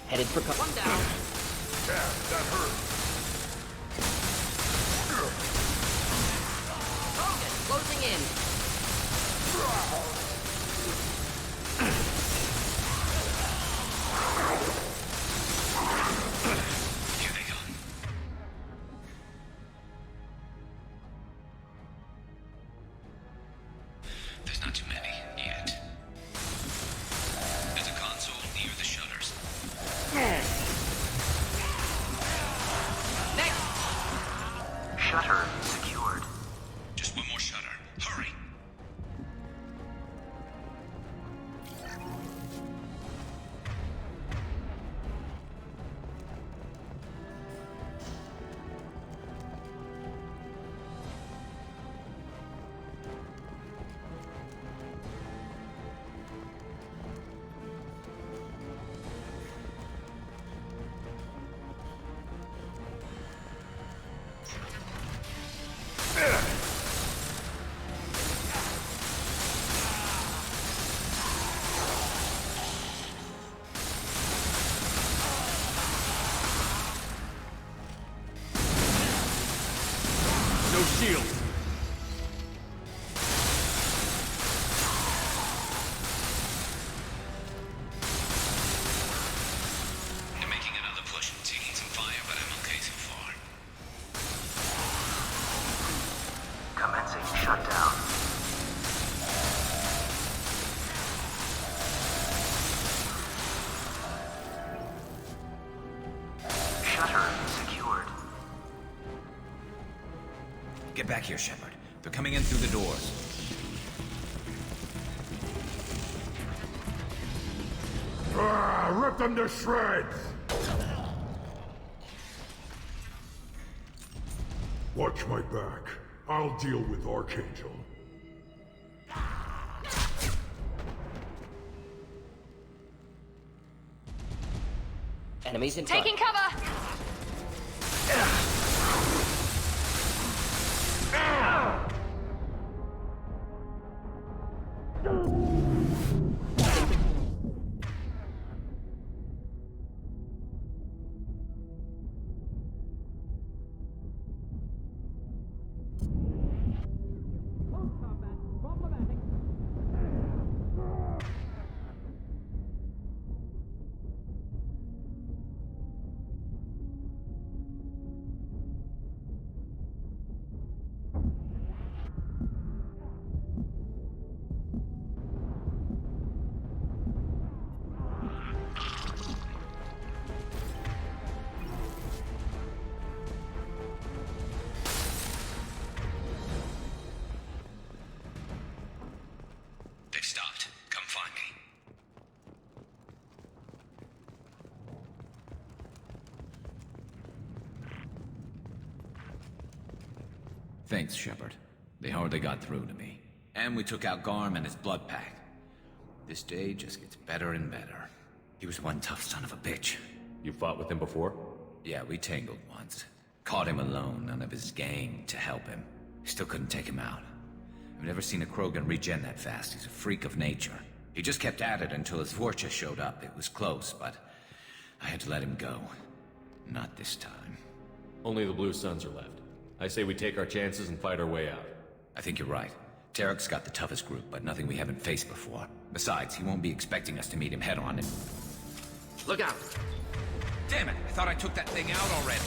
Headed for cover. One down. Damn, that hurt. Target closing in. Here they come. There's not too many yet. There's a console near the shutters. Shutter secured. Just 1 more shutter. Hurry! Get back here, Shepard. They're coming in through the doors. Rip them to shreds! Watch my back. I'll deal with Archangel. Enemies in front. Taking cover! They've stopped. Come find me. Thanks, Shepard. They hardly got through to me. And we took out Garm and his blood pack. This day just gets better and better. He was one tough son of a bitch. You fought with him before? Yeah, we tangled once. Caught him alone, none of his gang to help him. Still couldn't take him out. I've never seen a Krogan regen that fast. He's a freak of nature. He just kept at it until his Vorcha showed up. It was close, but I had to let him go. Not this time. Only the Blue Suns are left. I say we take our chances and fight our way out. I think you're right. Tarek's got the toughest group, but nothing we haven't faced before. Besides, he won't be expecting us to meet him head-on and... Look out! Damn it! I thought I took that thing out already.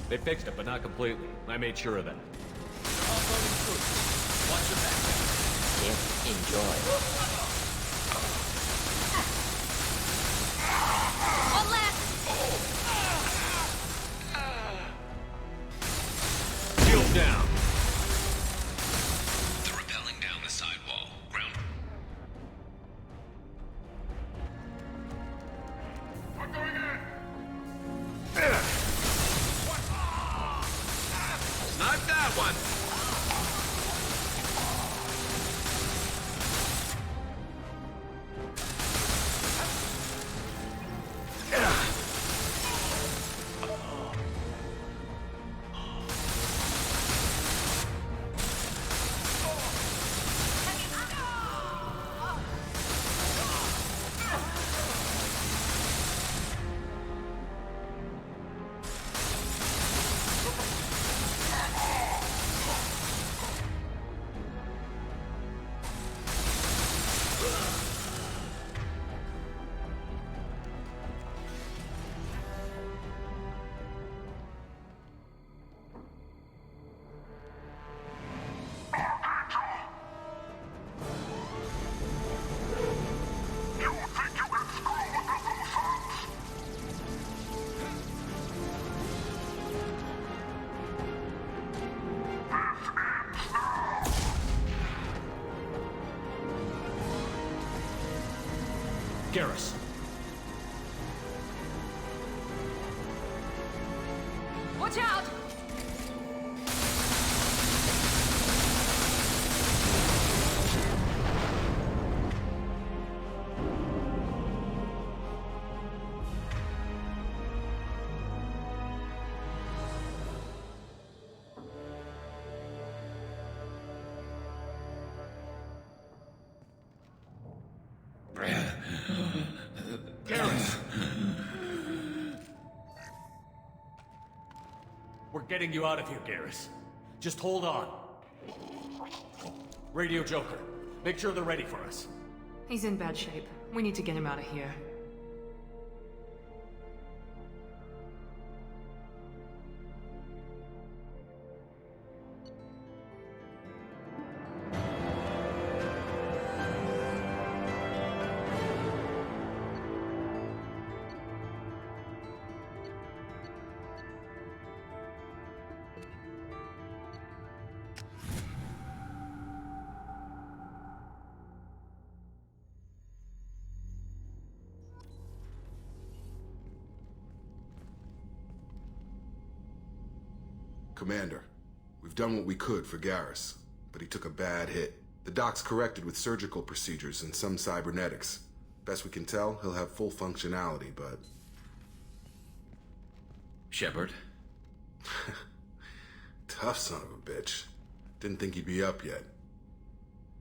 They fixed it, but not completely. I made sure of that. Watch your back. Enjoy. One left! Shield down! They're rappelling down the side wall. Ground. I'm going in! Snipe that one! Garrus. Watch out! We're getting you out of here, Garrus. Just hold on. Radio Joker, make sure they're ready for us. He's in bad shape. We need to get him out of here. Commander, we've done what we could for Garrus, but he took a bad hit. The doc's corrected with surgical procedures and some cybernetics. Best we can tell, he'll have full functionality, but... Shepard? Tough son of a bitch. Didn't think he'd be up yet.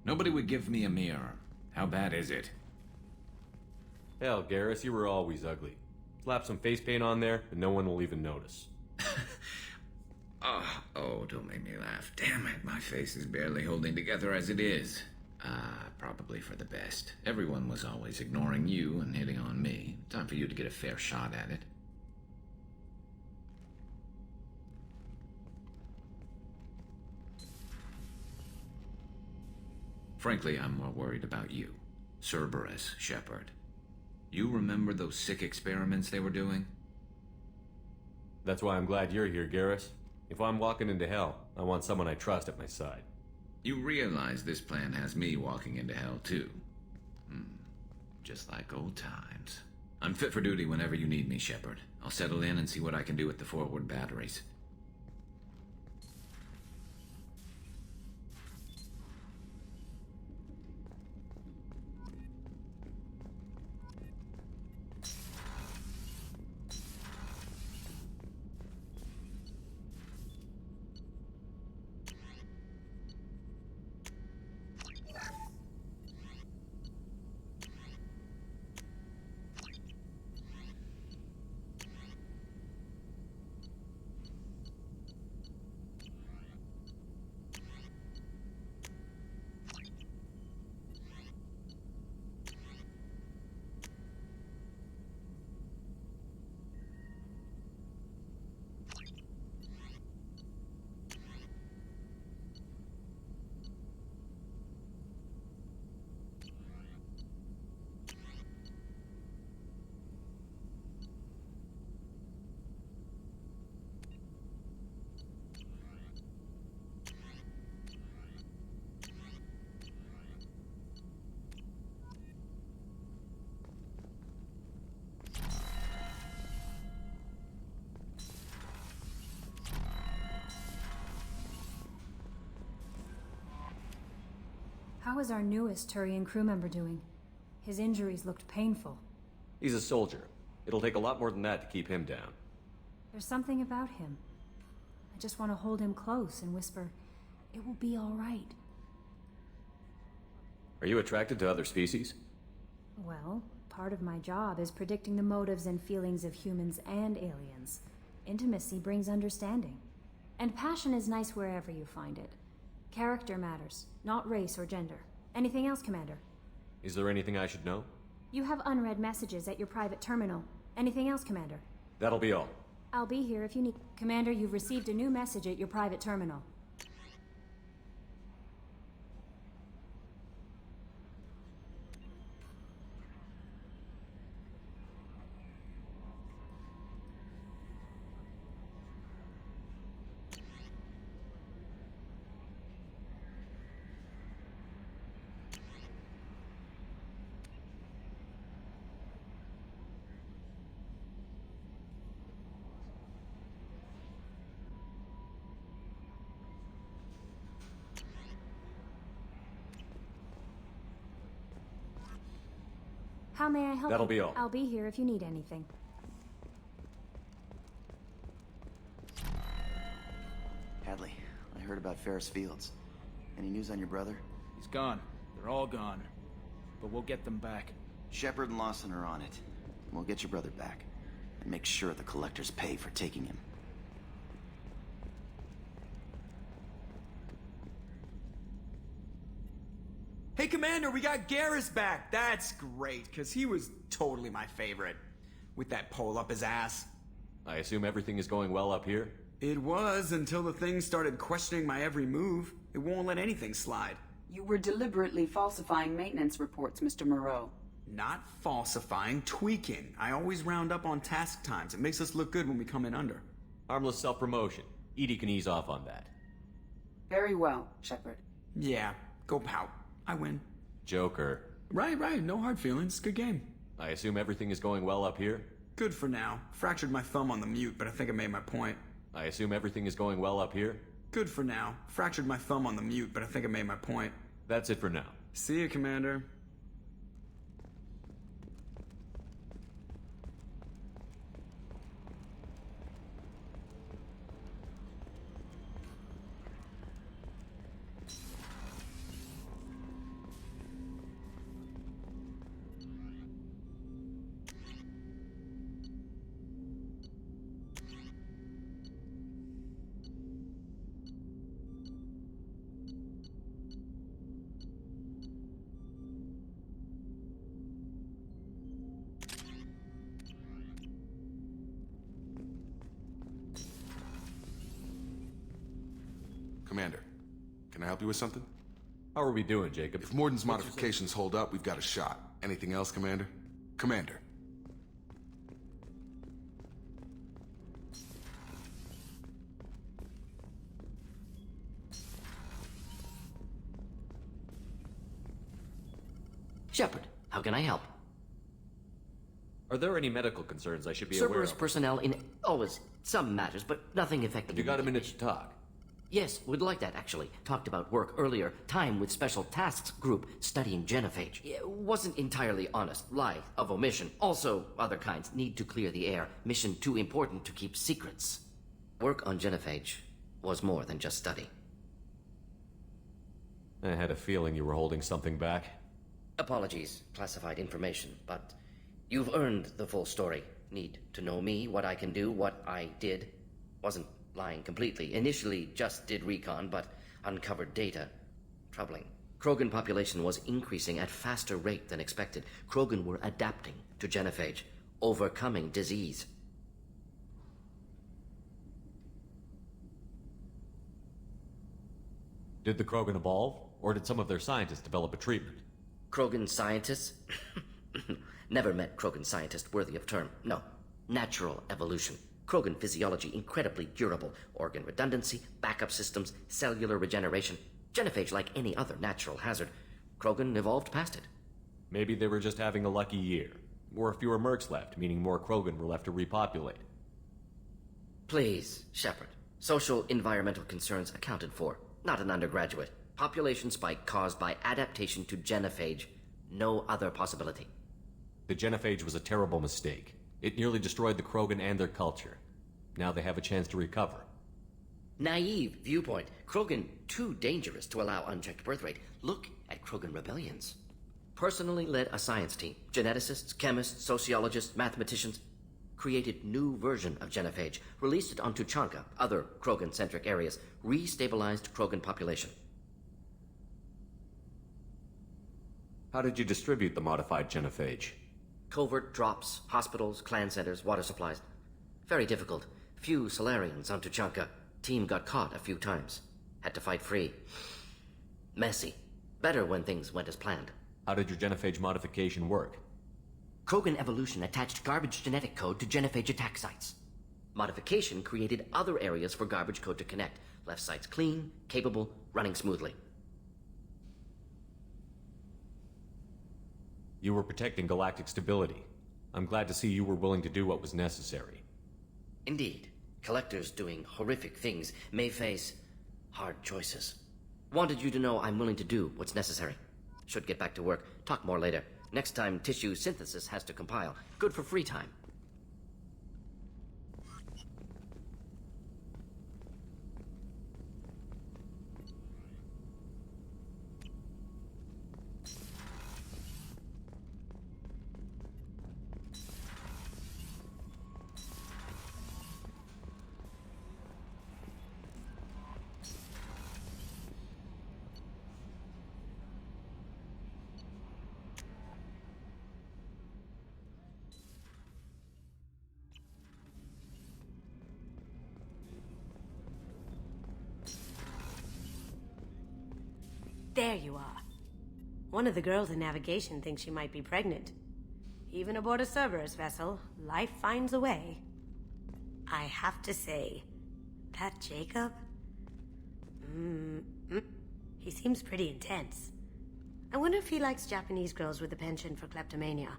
Nobody would give me a mirror. How bad is it? Hell, Garrus, you were always ugly. Slap some face paint on there, and no one will even notice. Oh, don't make me laugh. Damn it, my face is barely holding together as it is. Probably for the best. Everyone was always ignoring you and hitting on me. Time for you to get a fair shot at it. Frankly, I'm more worried about you. Cerberus, Shepard. You remember those sick experiments they were doing? That's why I'm glad you're here, Garrus. If I'm walking into hell, I want someone I trust at my side. You realize this plan has me walking into hell, too. Just like old times. I'm fit for duty whenever you need me, Shepard. I'll settle in and see what I can do with the forward batteries. How is our newest Turian crew member doing? His injuries looked painful. He's a soldier. It'll take a lot more than that to keep him down. There's something about him. I just want to hold him close and whisper, "It will be all right." Are you attracted to other species? Well, part of my job is predicting the motives and feelings of humans and aliens. Intimacy brings understanding. And passion is nice wherever you find it. Character matters, not race or gender. Anything else, Commander? Is there anything I should know? You have unread messages at your private terminal. Anything else, Commander? That'll be all. I'll be here if you need... Commander, you've received a new message at your private terminal. How may I help That'll you? be all. I'll be here if you need anything. Hadley, I heard about Ferris Fields. Any news on your brother? He's gone. They're all gone. But we'll get them back. Shepard and Lawson are on it. We'll get your brother back. And make sure the collectors pay for taking him. Hey, Commander, we got Garrus back. That's great, because he was totally my favorite. With that pole up his ass. I assume everything is going well up here? It was until the thing started questioning my every move. It won't let anything slide. You were deliberately falsifying maintenance reports, Mr. Moreau. Not falsifying, tweaking. I always round up on task times. It makes us look good when we come in under. Harmless self-promotion. Edie can ease off on that. Very well, Shepard. Yeah, go pout. I win. Joker. Right. No hard feelings. Good game. I assume everything is going well up here? Good for now. Fractured my thumb on the mute, but I think I made my point. I assume everything is going well up here? Good for now. Fractured my thumb on the mute, but I think I made my point. That's it for now. See you, Commander. Commander, can I help you with something? How are we doing, Jacob? If Morden's modifications hold up, we've got a shot. Anything else, Commander? Commander. Shepard, how can I help? Are there any medical concerns I should be aware Cerberus of? personnel in always some matters, but nothing effective. Have you got a minute to talk? Yes, would like that, actually. Talked about work earlier. Time with Special Tasks Group studying genophage. Wasn't entirely honest. Lie of omission. Also, other kinds. Need to clear the air. Mission too important to keep secrets. Work on genophage was more than just study. I had a feeling you were holding something back. Apologies, classified information, but you've earned the full story. Need to know me, what I can do, what I did. Wasn't lying completely. Initially just did recon, but uncovered data. Troubling. Krogan population was increasing at faster rate than expected. Krogan were adapting to genophage, overcoming disease. Did the Krogan evolve, or did some of their scientists develop a treatment? Krogan scientists? Never met Krogan scientist worthy of term. No. Natural evolution. Krogan physiology incredibly durable. Organ redundancy, backup systems, cellular regeneration. Genophage like any other natural hazard. Krogan evolved past it. Maybe they were just having a lucky year. Or fewer mercs left, meaning more Krogan were left to repopulate. Please, Shepard. Social environmental concerns accounted for. Not an undergraduate. Population spike caused by adaptation to genophage. No other possibility. The genophage was a terrible mistake. It nearly destroyed the Krogan and their culture. Now they have a chance to recover. Naive viewpoint. Krogan too dangerous to allow unchecked birth rate. Look at Krogan rebellions. Personally led a science team. Geneticists, chemists, sociologists, mathematicians. Created new version of genophage. Released it on Tuchanka, other Krogan-centric areas. Restabilized Krogan population. How did you distribute the modified genophage? Covert drops, hospitals, clan centers, water supplies. Very difficult. Few Solarians on Tuchanka. Team got caught a few times. Had to fight free. Messy. Better when things went as planned. How did your genophage modification work? Krogan evolution attached garbage genetic code to genophage attack sites. Modification created other areas for garbage code to connect. Left sites clean, capable, running smoothly. You were protecting galactic stability. I'm glad to see you were willing to do what was necessary. Indeed. Collectors doing horrific things may face hard choices. Wanted you to know I'm willing to do what's necessary. Should get back to work. Talk more later. Next time tissue synthesis has to compile. Good for free time. There you are. One of the girls in navigation thinks she might be pregnant. Even aboard a Cerberus vessel, life finds a way. I have to say, that Jacob? He seems pretty intense. I wonder if he likes Japanese girls with a penchant for kleptomania.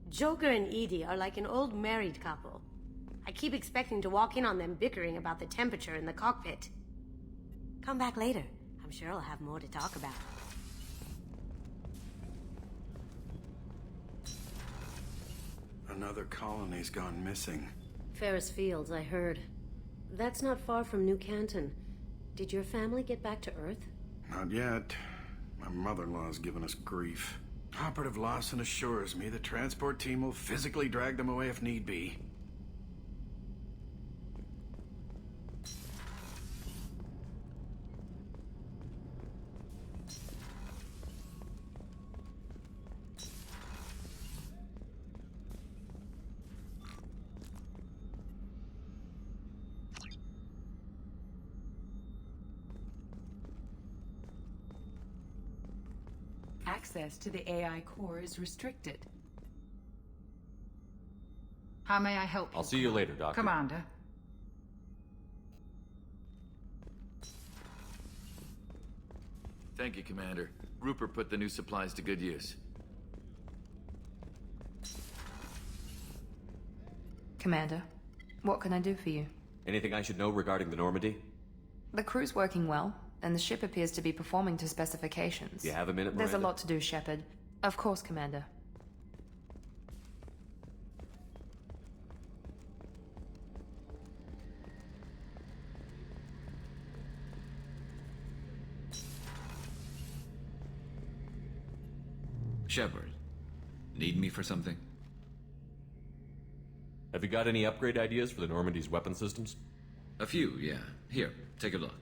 Joker and Edie are like an old married couple. I keep expecting to walk in on them bickering about the temperature in the cockpit. Come back later. I'm sure I'll have more to talk about. Another colony's gone missing. Ferris Fields, I heard. That's not far from New Canton. Did your family get back to Earth? Not yet. My mother-in-law's given us grief. Operative Lawson assures me the transport team will physically drag them away if need be. Access to the AI core is restricted. How may I help you? I'll see you later, Doctor. Commander. Thank you, Commander. Rupert put the new supplies to good use. Commander, what can I do for you? Anything I should know regarding the Normandy? The crew's working well, and the ship appears to be performing to specifications. You have a minute, There's a Miranda? lot to do, Shepard. Of course, Commander. Shepard, need me for something? Have you got any upgrade ideas for the Normandy's weapon systems? A few, yeah. Here, take a look.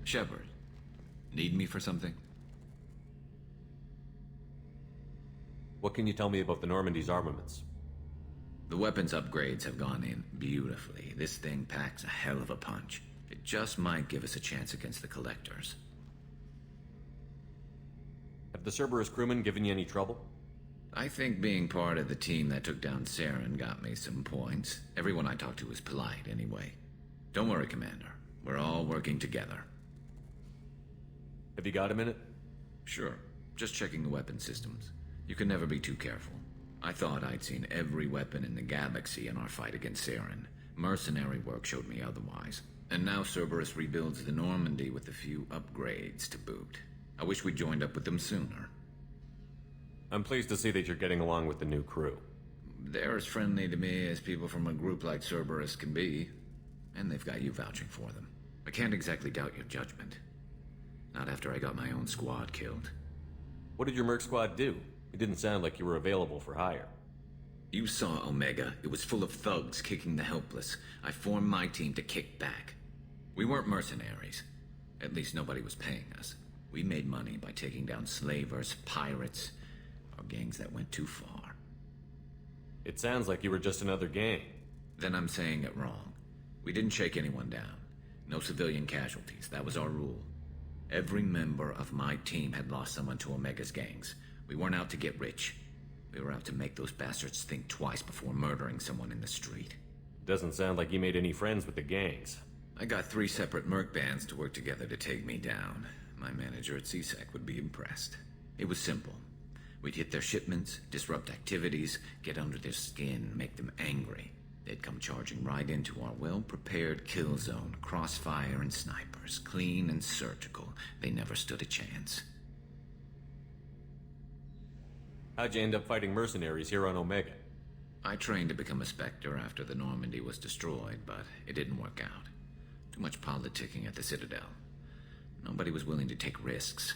Shepard, need me for something? What can you tell me about the Normandy's armaments? The weapons upgrades have gone in beautifully. This thing packs a hell of a punch. It just might give us a chance against the Collectors. Have the Cerberus crewmen given you any trouble? I think being part of the team that took down Saren got me some points. Everyone I talked to was polite, anyway. Don't worry, Commander. We're all working together. Have you got a minute? Sure. Just checking the weapon systems. You can never be too careful. I thought I'd seen every weapon in the galaxy in our fight against Saren. Mercenary work showed me otherwise. And now Cerberus rebuilds the Normandy with a few upgrades to boot. I wish we'd joined up with them sooner. I'm pleased to see that you're getting along with the new crew. They're as friendly to me as people from a group like Cerberus can be. And they've got you vouching for them. I can't exactly doubt your judgment. Not after I got my own squad killed. What did your merc squad do? It didn't sound like you were available for hire. You saw Omega. It was full of thugs kicking the helpless. I formed my team to kick back. We weren't mercenaries. At least nobody was paying us. We made money by taking down slavers, pirates, or gangs that went too far. It sounds like you were just another gang. Then I'm saying it wrong. We didn't shake anyone down. No civilian casualties. That was our rule. Every member of my team had lost someone to Omega's gangs. We weren't out to get rich. We were out to make those bastards think twice before murdering someone in the street. Doesn't sound like you made any friends with the gangs. I got 3 separate merc bands to work together to take me down. My manager at CSEC would be impressed. It was simple. We'd hit their shipments, disrupt activities, get under their skin, make them angry. They'd come charging right into our well-prepared kill zone, crossfire and snipers, clean and surgical. They never stood a chance. How'd you end up fighting mercenaries here on Omega? I trained to become a Spectre after the Normandy was destroyed, but it didn't work out. Too much politicking at the Citadel. Nobody was willing to take risks.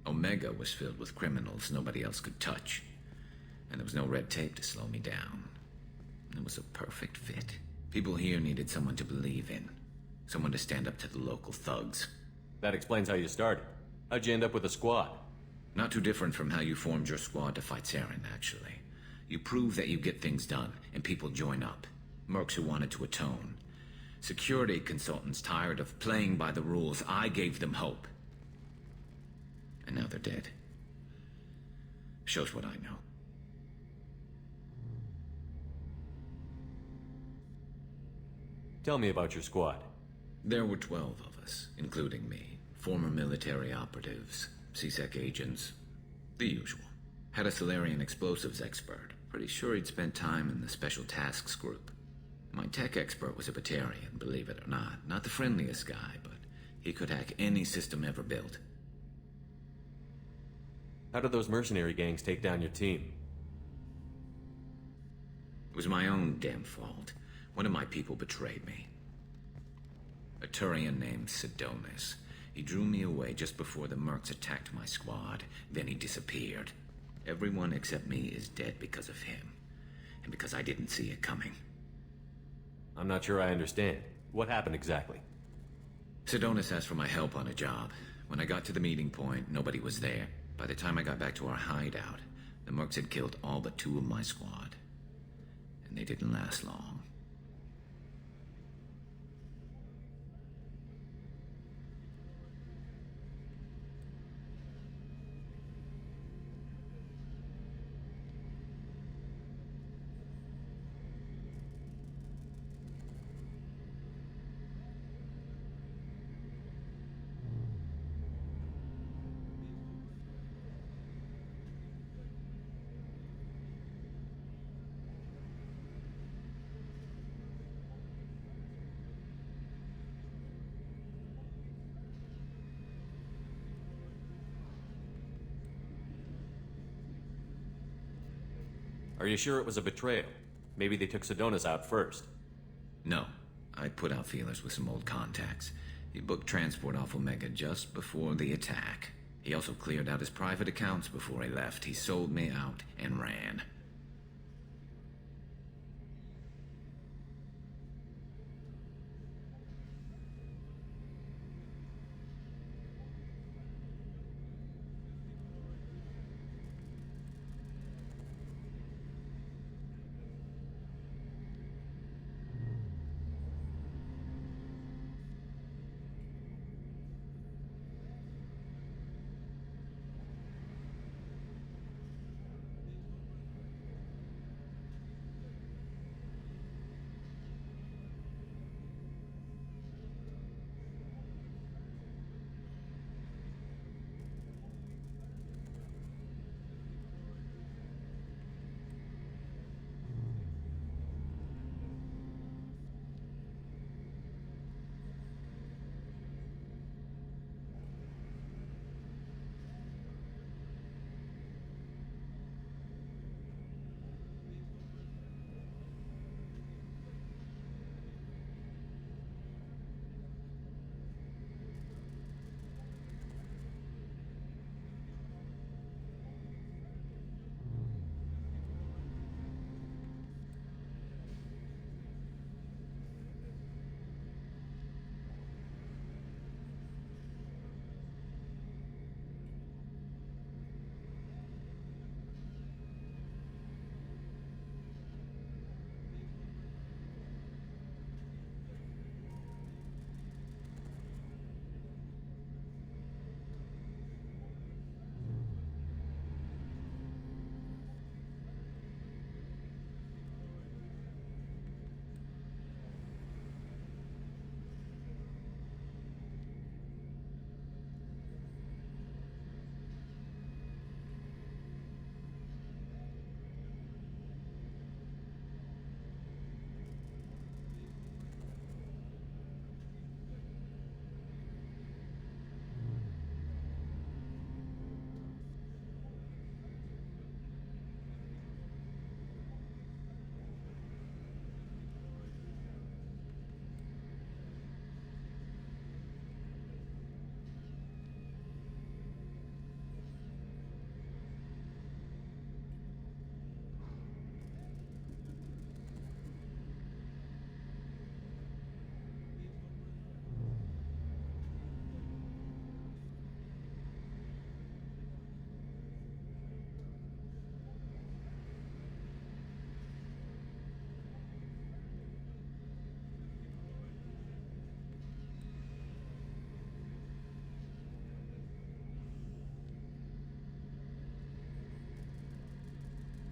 Omega was filled with criminals nobody else could touch. And there was no red tape to slow me down. It was a perfect fit. People here needed someone to believe in. Someone to stand up to the local thugs. That explains how you started. How'd you end up with a squad? Not too different from how you formed your squad to fight Saren, actually. You prove that you get things done, and people join up. Mercs who wanted to atone. Security consultants tired of playing by the rules. I gave them hope. And now they're dead. Shows what I know. Tell me about your squad. There were 12 of us, including me. Former military operatives, CSEC agents, the usual. Had a Solarian explosives expert. Pretty sure he'd spent time in the Special Tasks Group. My tech expert was a Batarian, believe it or not. Not the friendliest guy, but he could hack any system ever built. How did those mercenary gangs take down your team? It was my own damn fault. One of my people betrayed me. A Turian named Sidonis. He drew me away just before the mercs attacked my squad. Then he disappeared. Everyone except me is dead because of him. And because I didn't see it coming. I'm not sure I understand. What happened exactly? Sidonis asked for my help on a job. When I got to the meeting point, nobody was there. By the time I got back to our hideout, the mercs had killed all but 2 of my squad. And they didn't last long. Are you sure it was a betrayal? Maybe they took Sidonis out first. No. I put out feelers with some old contacts. He booked transport off Omega just before the attack. He also cleared out his private accounts before he left. He sold me out and ran.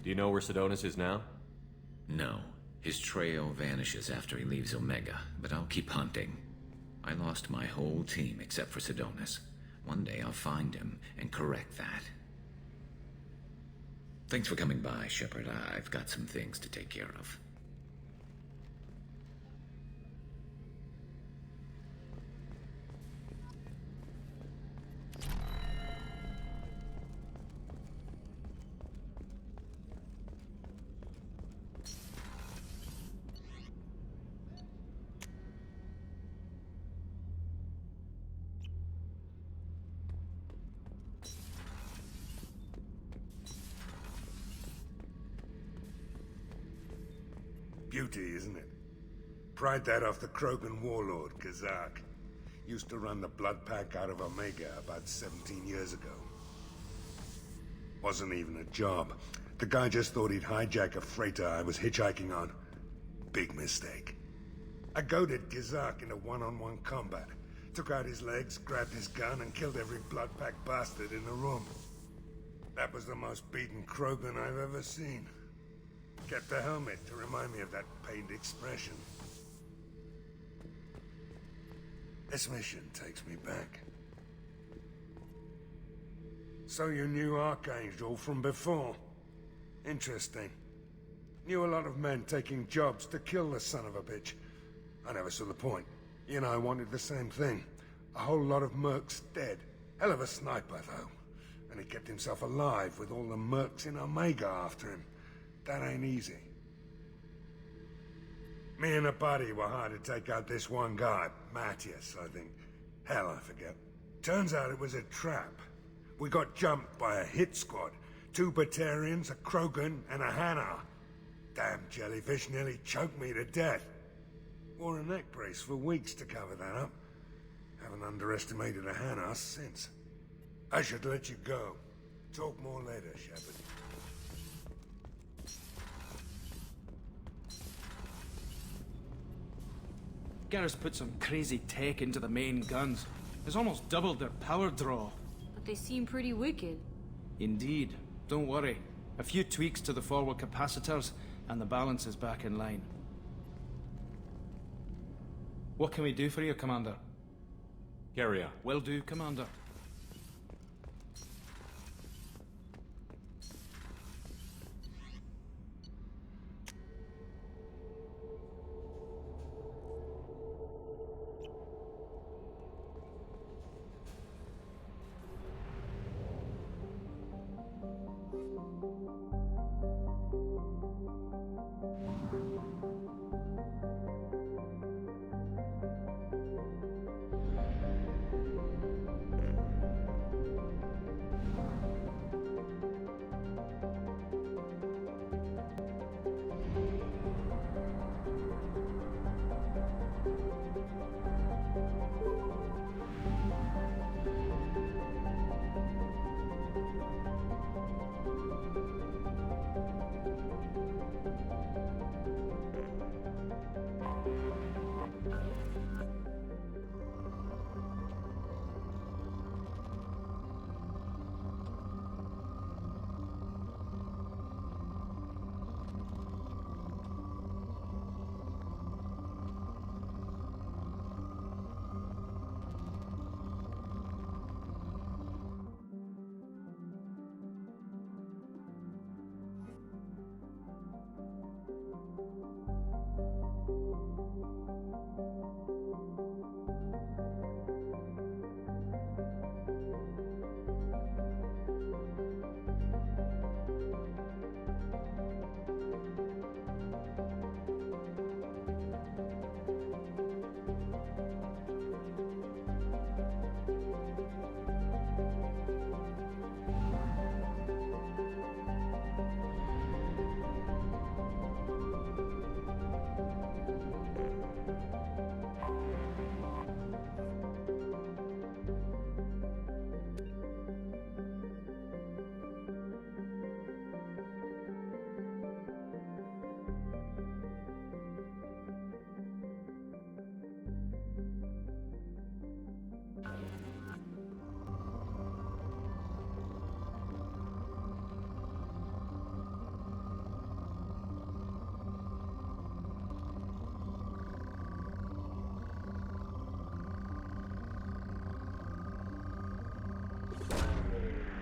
Do you know where Sidonis is now? No. His trail vanishes after he leaves Omega, but I'll keep hunting. I lost my whole team except for Sidonis. One day I'll find him and correct that. Thanks for coming by, Shepard. I've got some things to take care of. Beauty, isn't it? Pried that off the Krogan warlord, Kazak. Used to run the blood pack out of Omega about 17 years ago. Wasn't even a job. The guy just thought he'd hijack a freighter I was hitchhiking on. Big mistake. I goaded Kazak into one-on-one combat. Took out his legs, grabbed his gun, and killed every blood pack bastard in the room. That was the most beaten Krogan I've ever seen. Kept a helmet to remind me of that pained expression. This mission takes me back. So you knew Archangel from before? Interesting. Knew a lot of men taking jobs to kill the son of a bitch. I never saw the point. You and I wanted the same thing. A whole lot of mercs dead. Hell of a sniper, though. And he kept himself alive with all the mercs in Omega after him. That ain't easy. Me and a buddy were hired to take out this one guy, Matthias, I think. Hell, I forget. Turns out it was a trap. We got jumped by a hit squad. 2 Batarians, a Krogan, and a Hanar. Damn jellyfish nearly choked me to death. Wore a neck brace for weeks to cover that up. Haven't underestimated a Hanar since. I should let you go. Talk more later, Shepard. Garrus put some crazy tech into the main guns. It's almost doubled their power draw. But they seem pretty wicked. Indeed. Don't worry. A few tweaks to the forward capacitors, and the balance is back in line. What can we do for you, Commander? Carry on. Will do, Commander.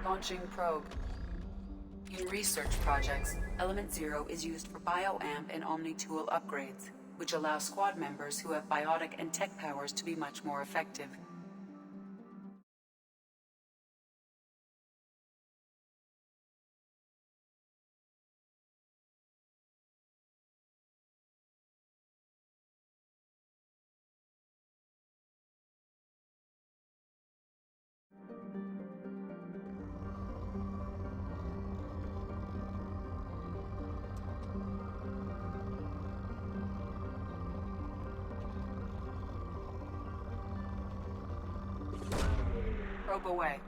Launching probe. In research projects, Element Zero is used for bioamp and Omni-tool upgrades, which allow squad members who have biotic and tech powers to be much more effective. Probe away.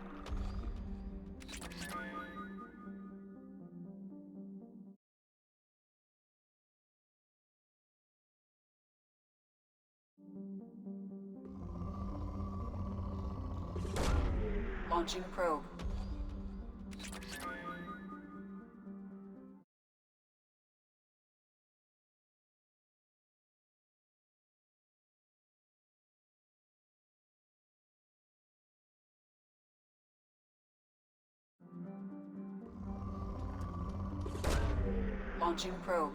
Launching probe. Launching probe.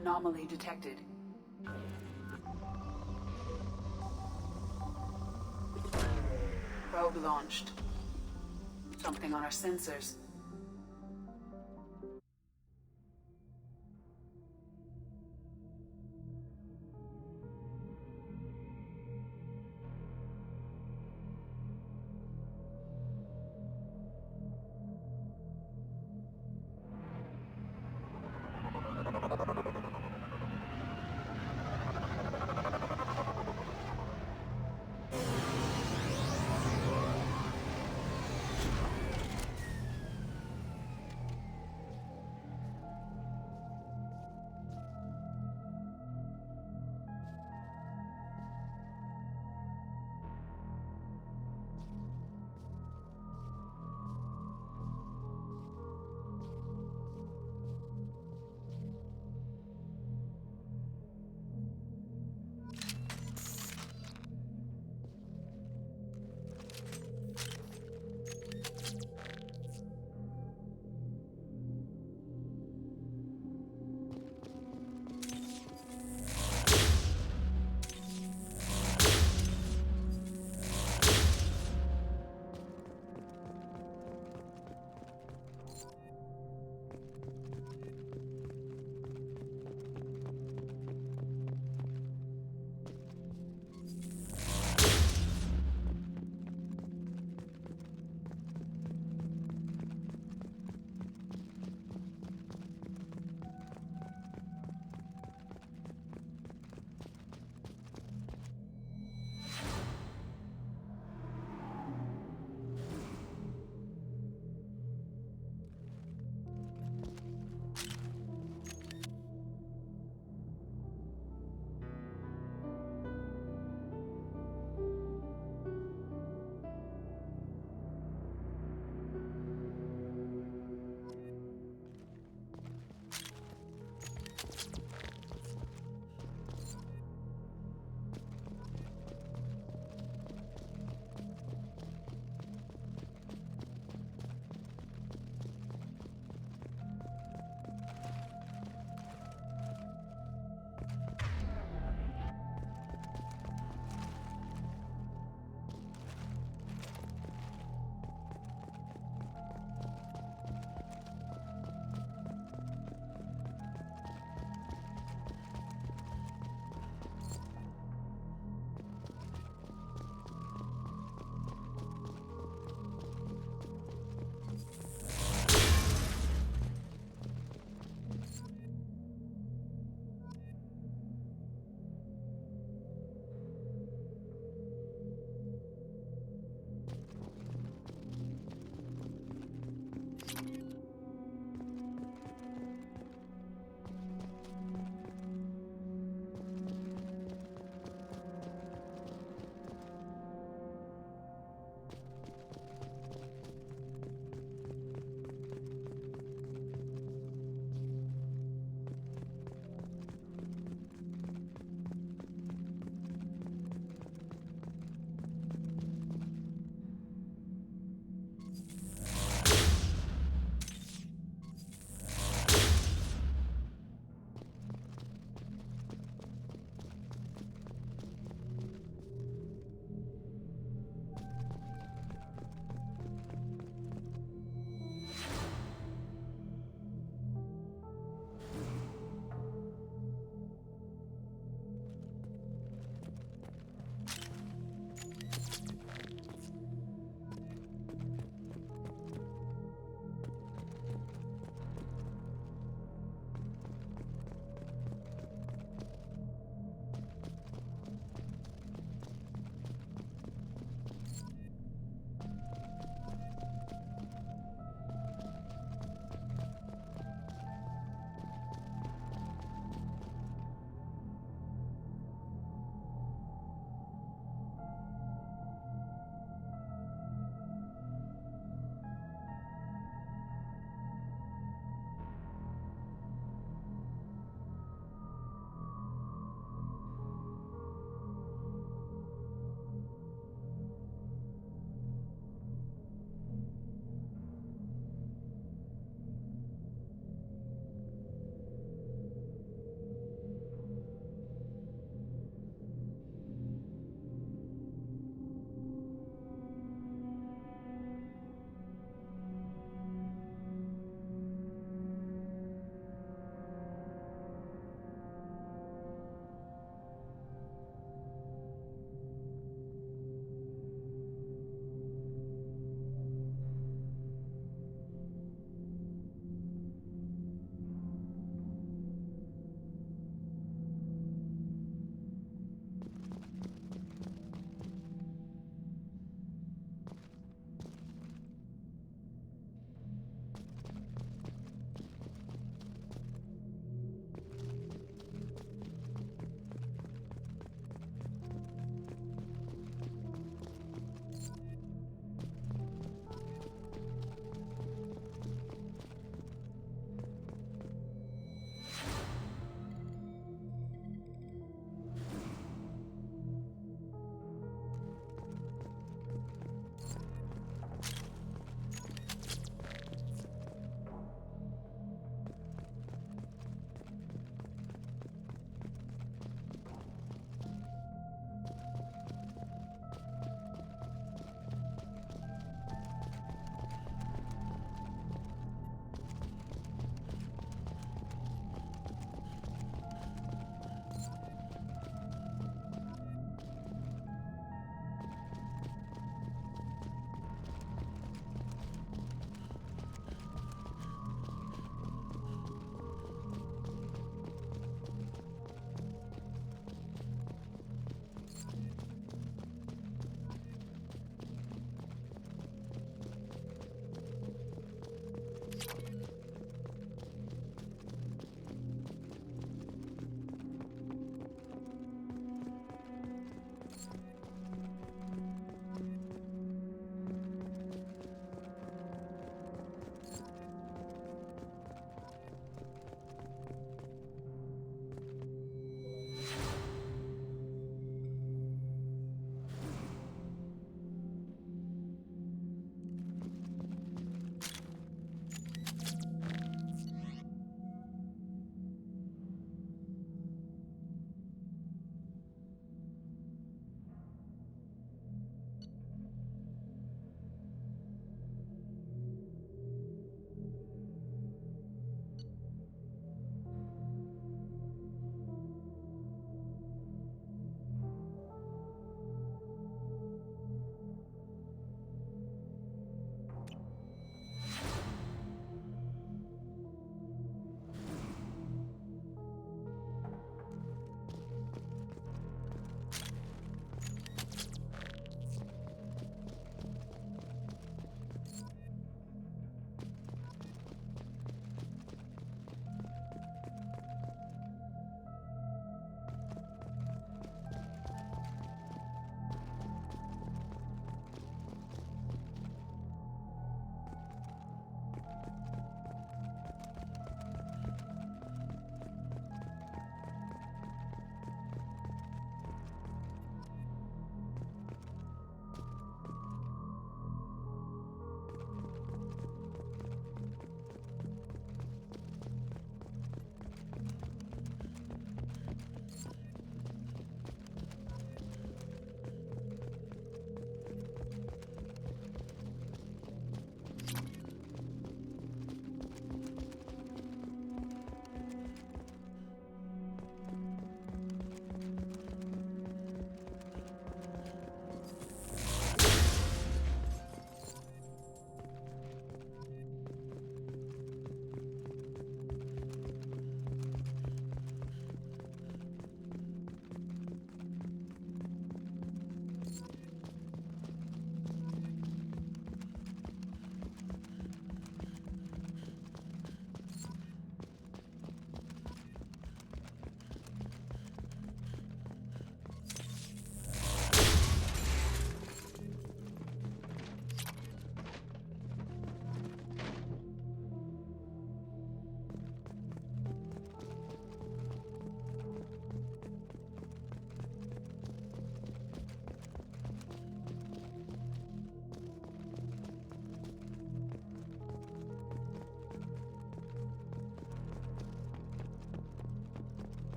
Anomaly detected. Probe launched. Something on our sensors.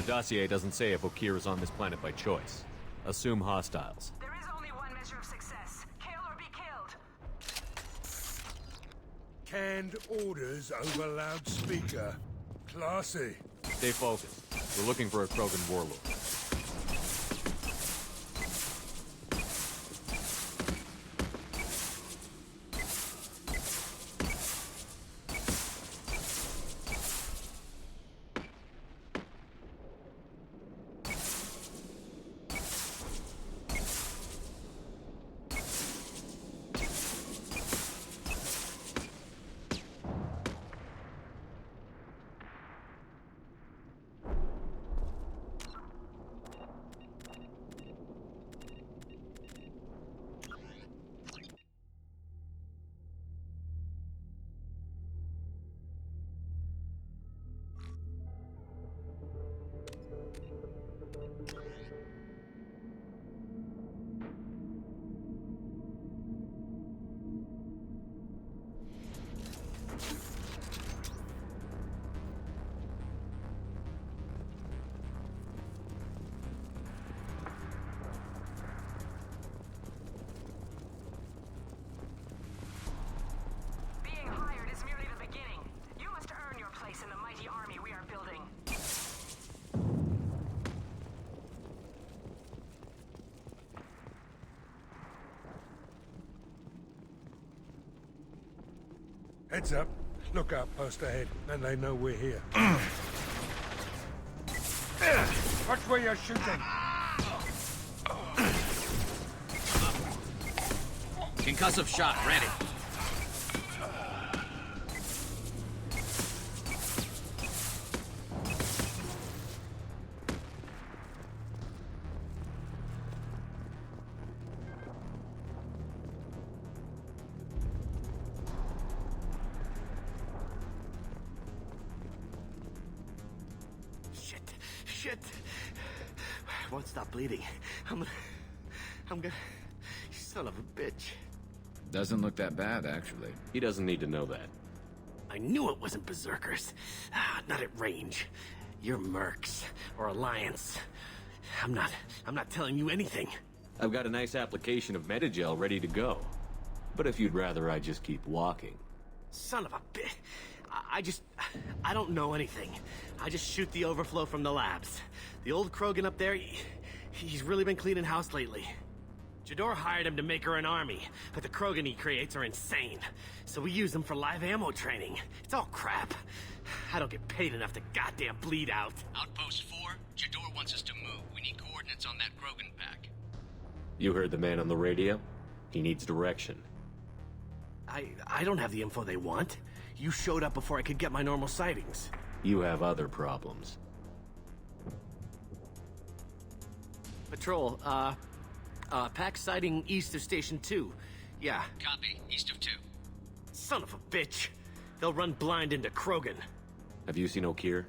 dossier doesn't say if Okir is on this planet by choice. Assume hostiles. There is only one measure of success. Kill or be killed. Canned orders over loudspeaker. Classy. Stay focused. We're looking for a Krogan warlord. Being hired is merely the beginning. You must earn your place in the mighty army we are building. Heads up. Look out, post ahead, and they know we're here. Watch where you're shooting. Concussive shot ready. Shit. I won't stop bleeding. I'm gonna... Son of a bitch. Doesn't look that bad, actually. He doesn't need to know that. I knew it wasn't berserkers. Not at range. You're mercs or Alliance. I'm not telling you anything. I've got a nice application of Metagel ready to go. But if you'd rather I just keep walking. Son of a bitch. I don't know anything. I just shoot the overflow from the labs. The old Krogan up there, he's really been cleaning house lately. Jador hired him to make her an army, but the Krogan he creates are insane. So we use them for live ammo training. It's all crap. I don't get paid enough to goddamn bleed out. Outpost 4, Jador wants us to move. We need coordinates on that Krogan pack. You heard the man on the radio? He needs direction. I don't have the info they want. You showed up before I could get my normal sightings. You have other problems. Patrol, pack sighting east of Station 2. Yeah. Copy. East of 2. Son of a bitch. They'll run blind into Krogan. Have you seen Okir?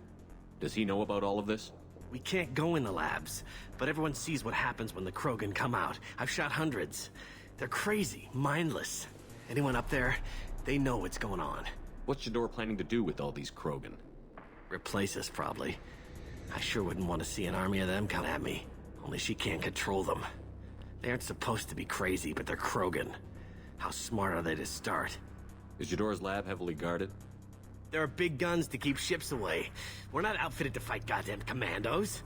Does he know about all of this? We can't go in the labs, but everyone sees what happens when the Krogan come out. I've shot hundreds. They're crazy, mindless. Anyone up there, they know what's going on. What's Jador planning to do with all these Krogan? Replace us, probably. I sure wouldn't want to see an army of them come at me. Only she can't control them. They aren't supposed to be crazy, but they're Krogan. How smart are they to start? Is Jador's lab heavily guarded? There are big guns to keep ships away. We're not outfitted to fight goddamn commandos.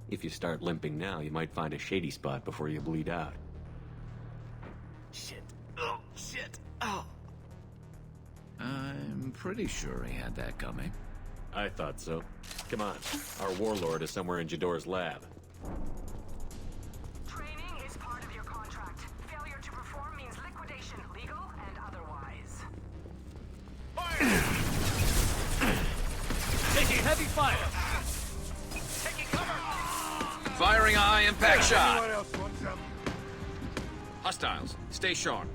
If you start limping now, you might find a shady spot before you bleed out. Shit. Oh, shit. Oh. I'm pretty sure he had that coming. I thought so. Come on. Our warlord is somewhere in Jador's lab. Training is part of your contract. Failure to perform means liquidation, legal and otherwise. Taking heavy fire. Taking cover. Firing a high impact shot. Anyone else want some? Hostiles, stay sharp.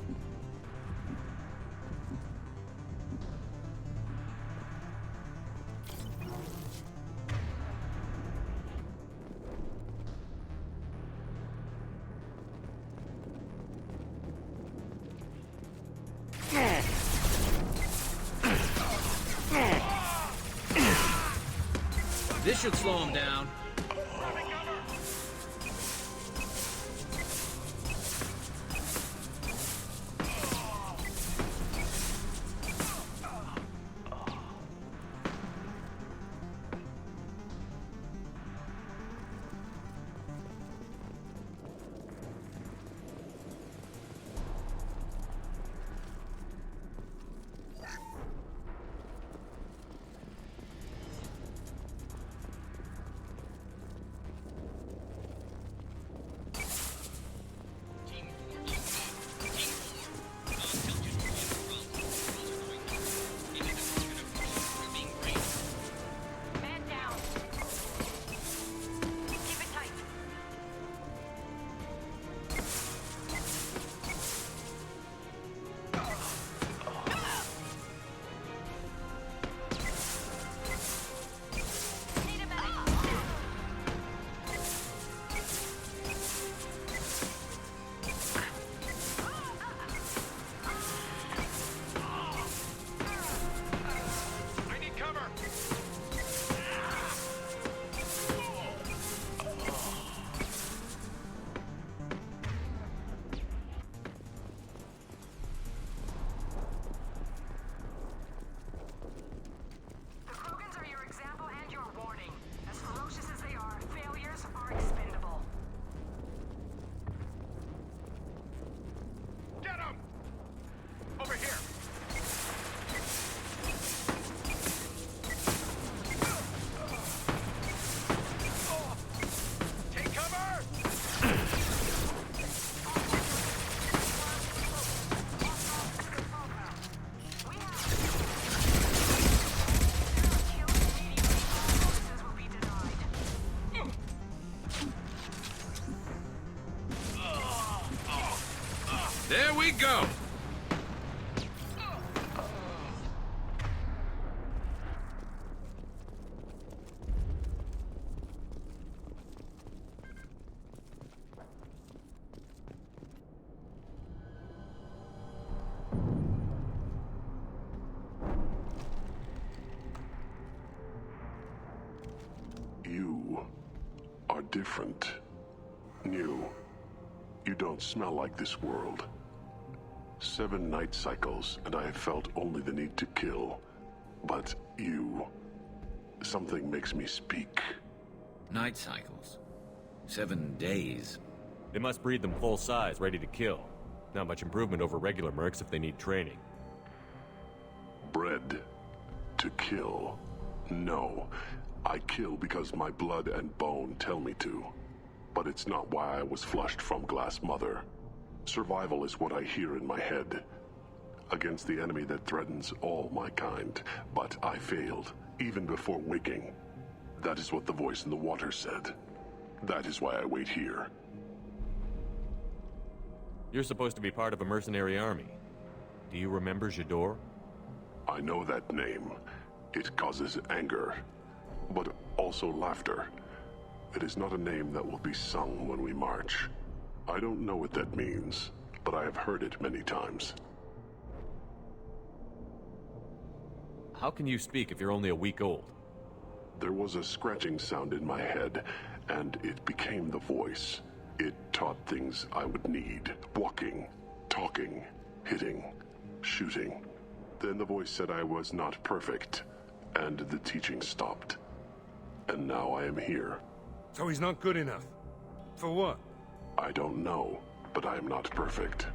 This should slow him down. There we go! You are different. New. You don't smell like this world. 7 night cycles, and I have felt only the need to kill. But you... something makes me speak. Night cycles. 7 days. They must breed them full size, ready to kill. Not much improvement over regular mercs if they need training. Bred to kill. No. I kill because my blood and bone tell me to. But it's not why I was flushed from Glass Mother. Survival is what I hear in my head. Against the enemy that threatens all my kind. But I failed, even before waking. That is what the voice in the water said. That is why I wait here. You're supposed to be part of a mercenary army. Do you remember Jador? I know that name. It causes anger, but also laughter. It is not a name that will be sung when we march. I don't know what that means, but I have heard it many times. How can you speak if you're only a week old? There was a scratching sound in my head, and it became the voice. It taught things I would need. Walking, talking, hitting, shooting. Then the voice said I was not perfect, and the teaching stopped. And now I am here. So he's not good enough? For what? I don't know, but I am not perfect.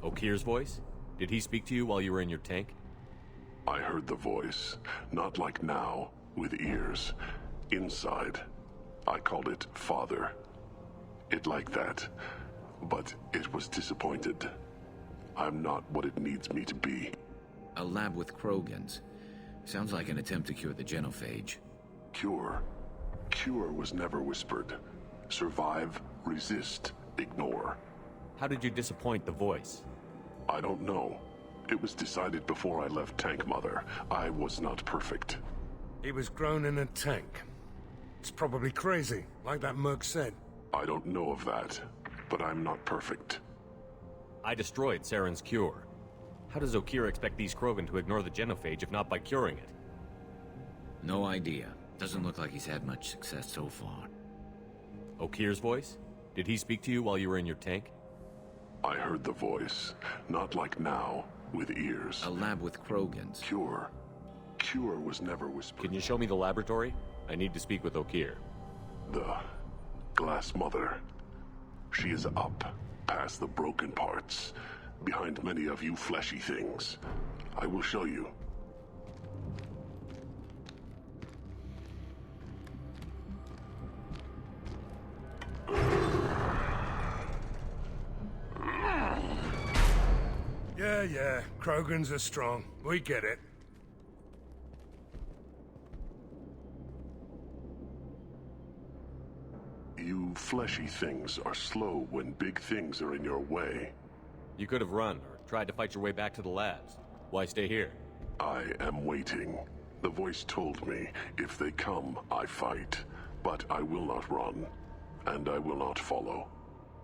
Okir's voice? Did he speak to you while you were in your tank? I heard the voice, not like now, with ears. Inside. I called it Father. It like that, but it was disappointed. I'm not what it needs me to be. A lab with Krogans. Sounds like an attempt to cure the genophage. Cure? Cure was never whispered. Survive, resist, ignore. How did you disappoint the voice? I don't know. It was decided before I left Tank Mother. I was not perfect. He was grown in a tank. It's probably crazy, like that merc said. I don't know of that, but I'm not perfect. I destroyed Saren's cure. How does Okir expect these Krogan to ignore the genophage if not by curing it? No idea. Doesn't look like he's had much success so far. Okir's voice? Did he speak to you while you were in your tank? I heard the voice. Not like now, with ears. A lab with Krogans. Cure. Cure was never whispered. Can you show me the laboratory? I need to speak with Okir. The Glass Mother. She is up, past the broken parts, behind many of you fleshy things. I will show you. Yeah, Krogans are strong. We get it. You fleshy things are slow when big things are in your way. You could have run or tried to fight your way back to the labs. Why stay here? I am waiting. The voice told me, if they come, I fight. But I will not run, and I will not follow.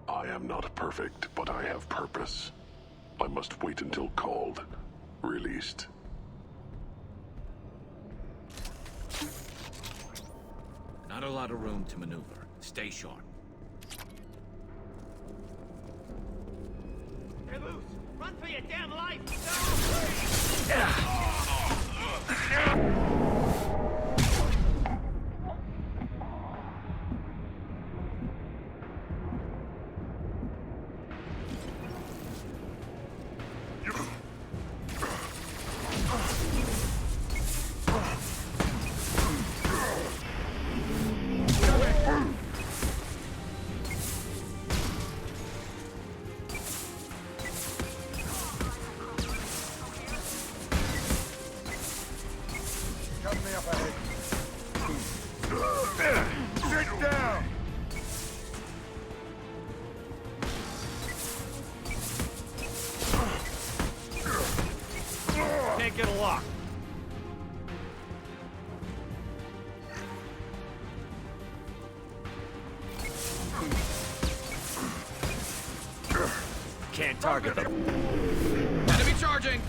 I am not perfect, but I have purpose. I must wait until called, released. Not a lot of room to maneuver. Stay sharp. They're loose! Run for your damn life! Sit down! Can't get a lock. Can't target them. Enemy charging!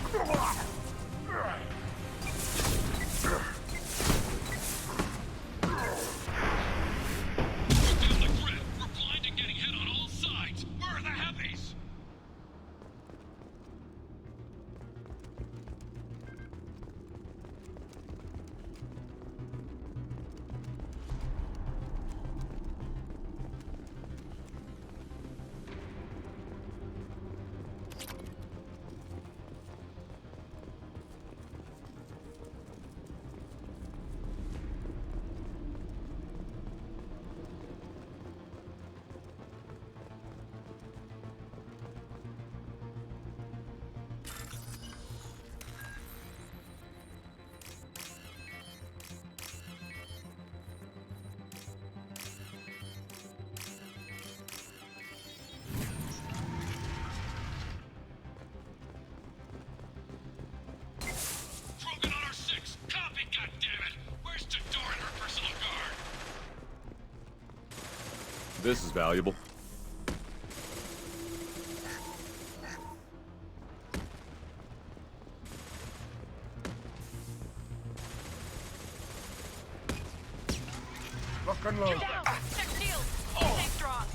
This is valuable. Lock and load. Down! Check shield! Stay strong!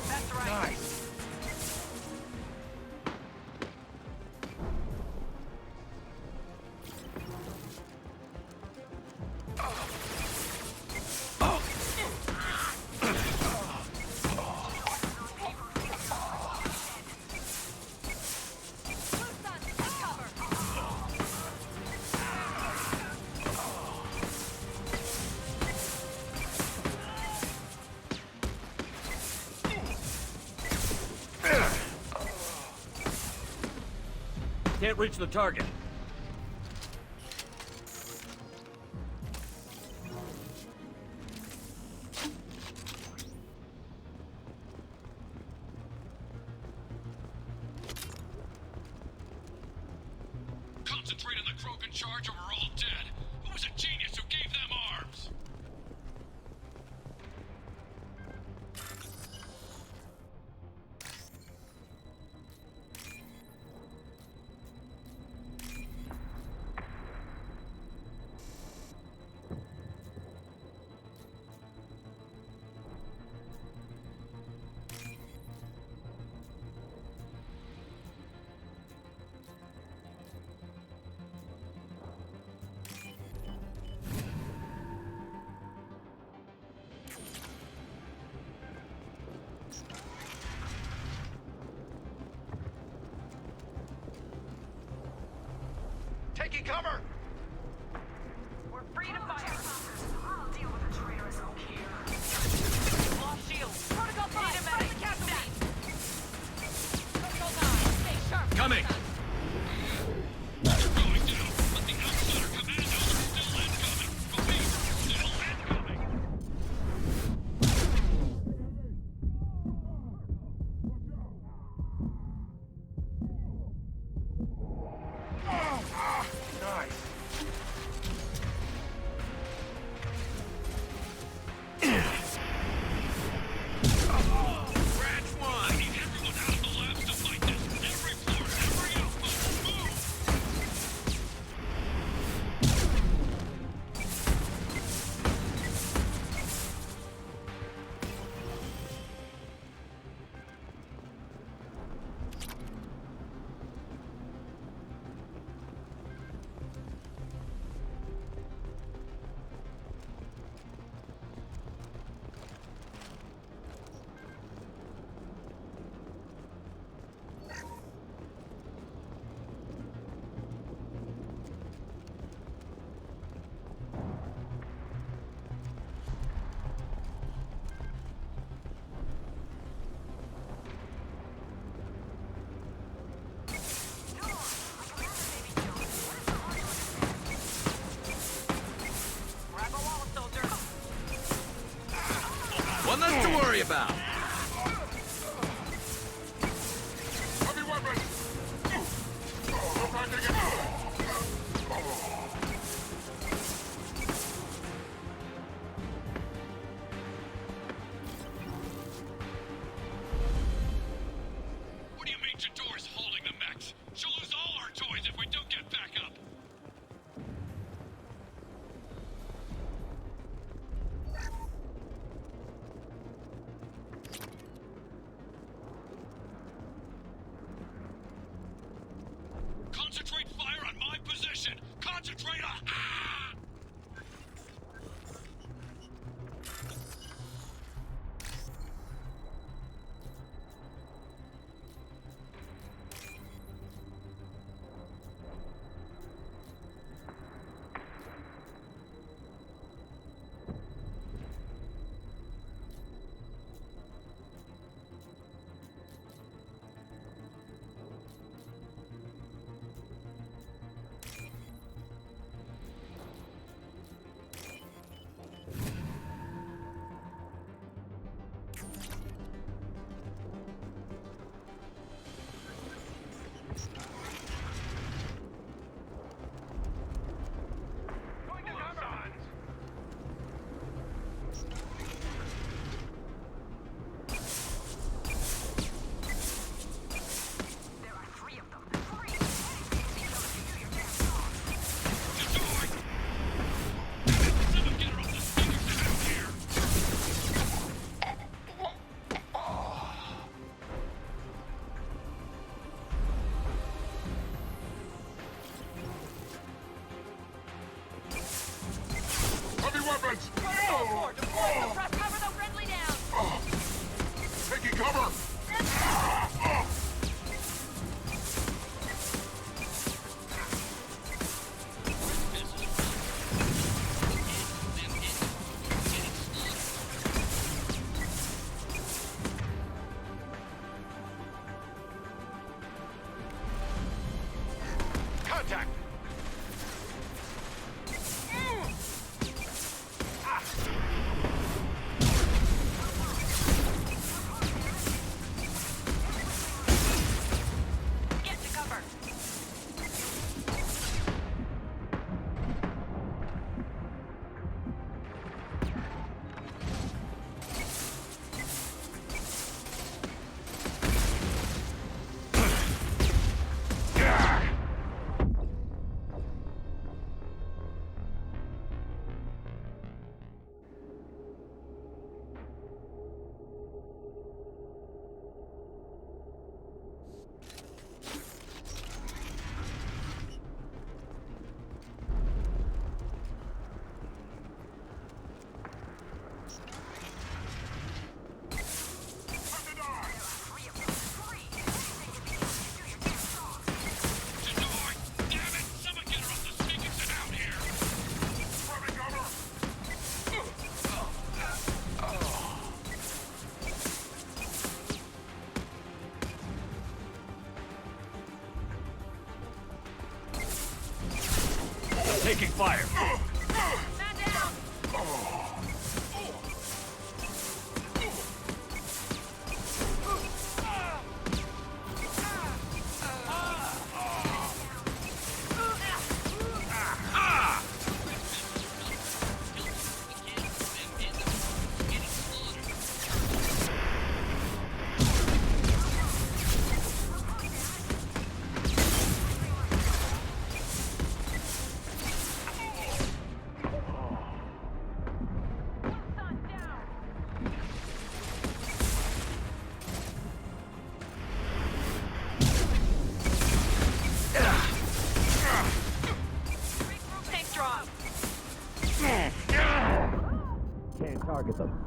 That's right. Nice. Can't reach the target. Concentrate on the Krogan charge or we're all dead. Who was a genius who gave them arms? Taking cover! We're free to fire. I'll deal with the traitors out here. Lost shield. Protocol 5, fight the casualties. Protocol 9, stay sharp. Coming! One less to worry about. Heavy weapons! No time to get What do you mean Jador's holding the mechs? She'll lose all our toys if we don't get back up. Concentrate fire on my position! Concentrate on... Ah! heavy weapons! Cover the friendly down. Taking cover! Contact! Get to cover. taking fire. Tank drop. Can't target them.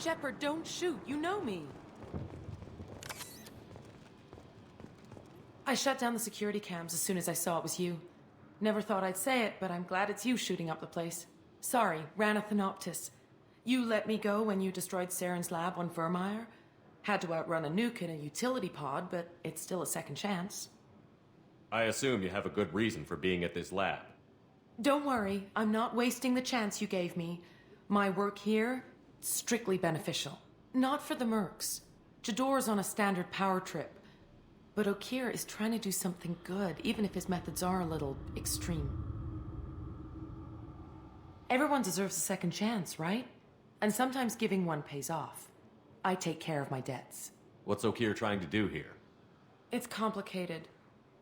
Shepard, don't shoot. You know me. I shut down the security cams as soon as I saw it was you. Never thought I'd say it, but I'm glad it's you shooting up the place. Sorry, ran a Thanoptis. You let me go when you destroyed Saren's lab on Vermeer. Had to outrun a nuke in a utility pod, but it's still a second chance. I assume you have a good reason for being at this lab. Don't worry, I'm not wasting the chance you gave me. My work here, strictly beneficial. Not for the mercs. Jador's on a standard power trip. But Okeer is trying to do something good, even if his methods are a little extreme. Everyone deserves a second chance, right? And sometimes giving one pays off. I take care of my debts. What's Okeer trying to do here? It's complicated.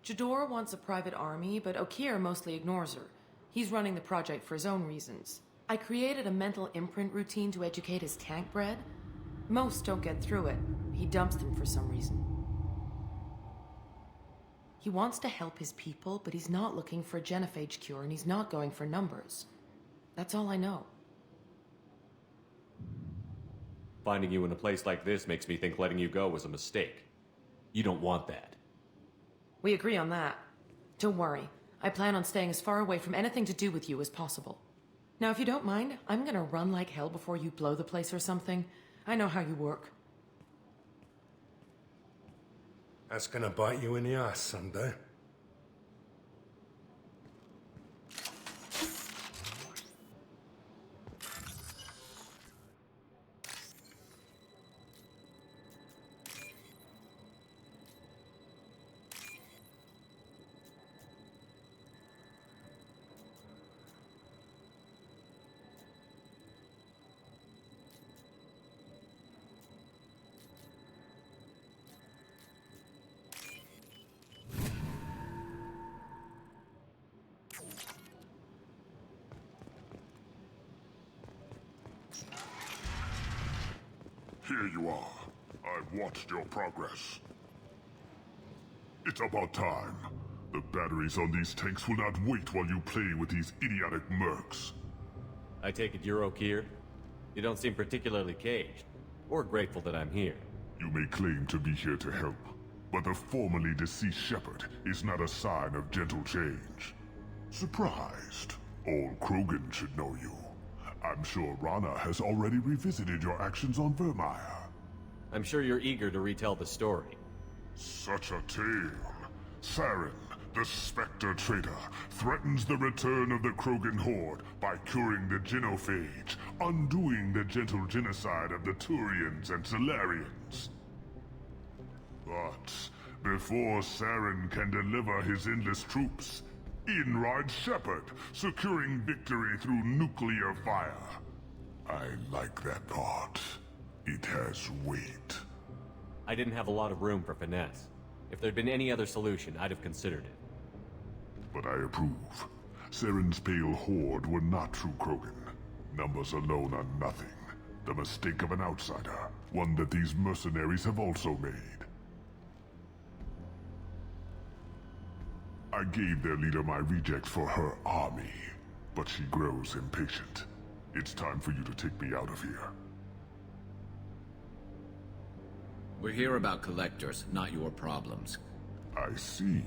Jador wants a private army, but Okeer mostly ignores her. He's running the project for his own reasons. I created a mental imprint routine to educate his tank bred. Most don't get through it. He dumps them for some reason. He wants to help his people, but he's not looking for a genophage cure, and he's not going for numbers. That's all I know. Finding you in a place like this makes me think letting you go was a mistake. You don't want that. We agree on that. Don't worry. I plan on staying as far away from anything to do with you as possible. Now, if you don't mind, I'm gonna run like hell before you blow the place or something. I know how you work. That's gonna bite you in the ass someday. Here you are. I've watched your progress. It's about time. The batteries on these tanks will not wait while you play with these idiotic mercs. I take it you're Okeer? You don't seem particularly caged, or grateful that I'm here. You may claim to be here to help, but the formerly deceased Shepard is not a sign of gentle change. Surprised? Old Krogan should know you. I'm sure Rana has already revisited your actions on Vermeer. I'm sure you're eager to retell the story. Such a tale. Saren, the Spectre traitor, threatens the return of the Krogan horde by curing the genophage, undoing the gentle genocide of the Turians and Solarians. But before Saren can deliver his endless troops, in rides Shepard, securing victory through nuclear fire. I like that part. It has weight. I didn't have a lot of room for finesse. If there'd been any other solution, I'd have considered it. But I approve. Saren's pale horde were not true Krogan. Numbers alone are nothing. The mistake of an outsider, one that these mercenaries have also made. I gave their leader my rejects for her army, but she grows impatient. It's time for you to take me out of here. We're here about collectors, not your problems. I see.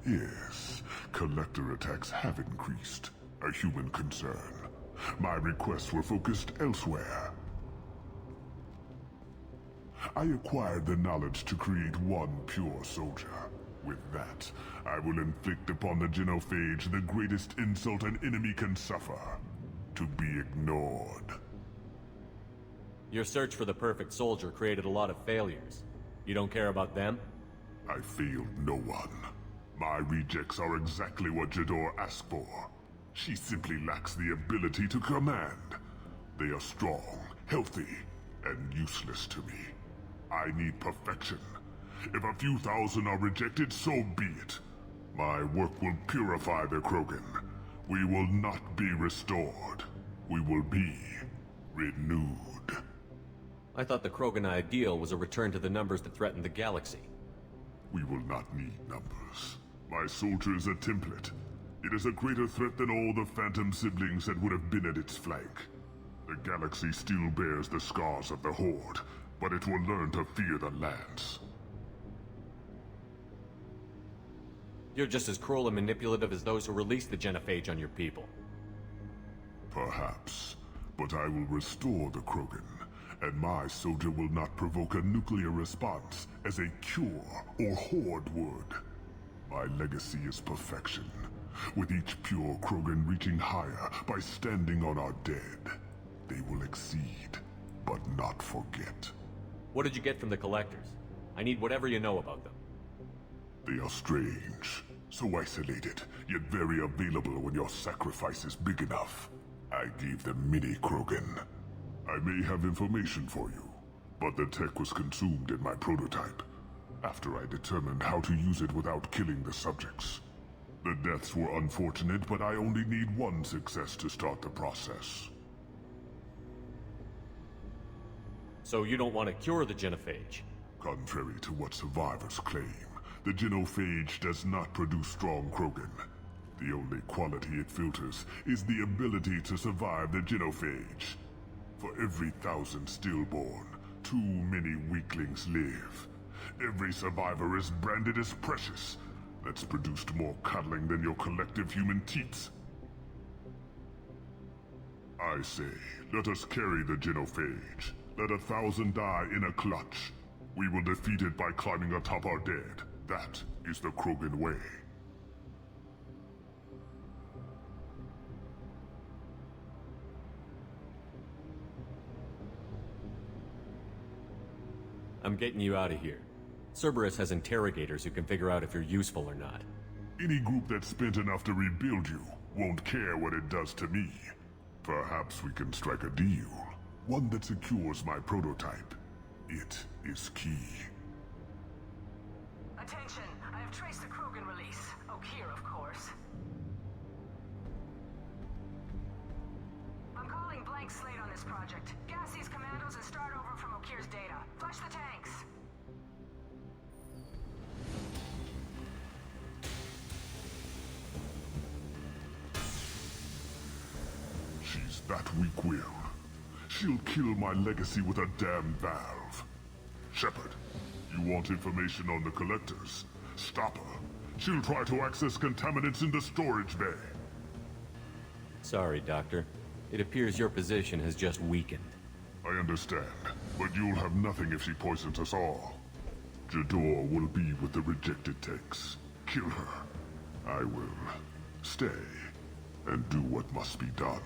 Yes, collector attacks have increased. A human concern. My requests were focused elsewhere. I acquired the knowledge to create one pure soldier. With that, I will inflict upon the genophage the greatest insult an enemy can suffer. To be ignored. Your search for the perfect soldier created a lot of failures. You don't care about them? I failed no one. My rejects are exactly what Jador asked for. She simply lacks the ability to command. They are strong, healthy, and useless to me. I need perfection. If a few thousand are rejected, so be it. My work will purify the Krogan. We will not be restored. We will be renewed. I thought the Krogan ideal was a return to the numbers that threatened the galaxy. We will not need numbers. My soldier is a template. It is a greater threat than all the Phantom siblings that would have been at its flank. The galaxy still bears the scars of the Horde, but it will learn to fear the Lance. You're just as cruel and manipulative as those who released the genophage on your people. Perhaps, but I will restore the Krogan, and my soldier will not provoke a nuclear response as a cure or Horde would. My legacy is perfection, with each pure Krogan reaching higher by standing on our dead. They will exceed, but not forget. What did you get from the Collectors? I need whatever you know about them. They are strange, so isolated, yet very available when your sacrifice is big enough. I gave them mini Krogan. I may have information for you, but the tech was consumed in my prototype, after I determined how to use it without killing the subjects. The deaths were unfortunate, but I only need one success to start the process. So you don't want to cure the genophage? Contrary to what survivors claim, the genophage does not produce strong Krogan. The only quality it filters is the ability to survive the genophage. For every 1,000 stillborn, too many weaklings live. Every survivor is branded as precious. That's produced more cuddling than your collective human teats. I say, let us carry the genophage. Let 1,000 die in a clutch. We will defeat it by climbing atop our dead. That is the Krogan way. I'm getting you out of here. Cerberus has interrogators who can figure out if you're useful or not. Any group that's spent enough to rebuild you won't care what it does to me. Perhaps we can strike a deal. One that secures my prototype. It is key. Attention, I have traced the Krogan release. Okeer, of course. I'm calling blank slate on this project. Gas these commandos and start over from Okeer's data. Flush the tanks. She's that weak-willed. She'll kill my legacy with a damn valve. Shepard, you want information on the Collectors? Stop her. She'll try to access contaminants in the storage bay. Sorry, Doctor. It appears your position has just weakened. I understand, but you'll have nothing if she poisons us all. Jador will be with the rejected tanks. Kill her. I will stay and do what must be done.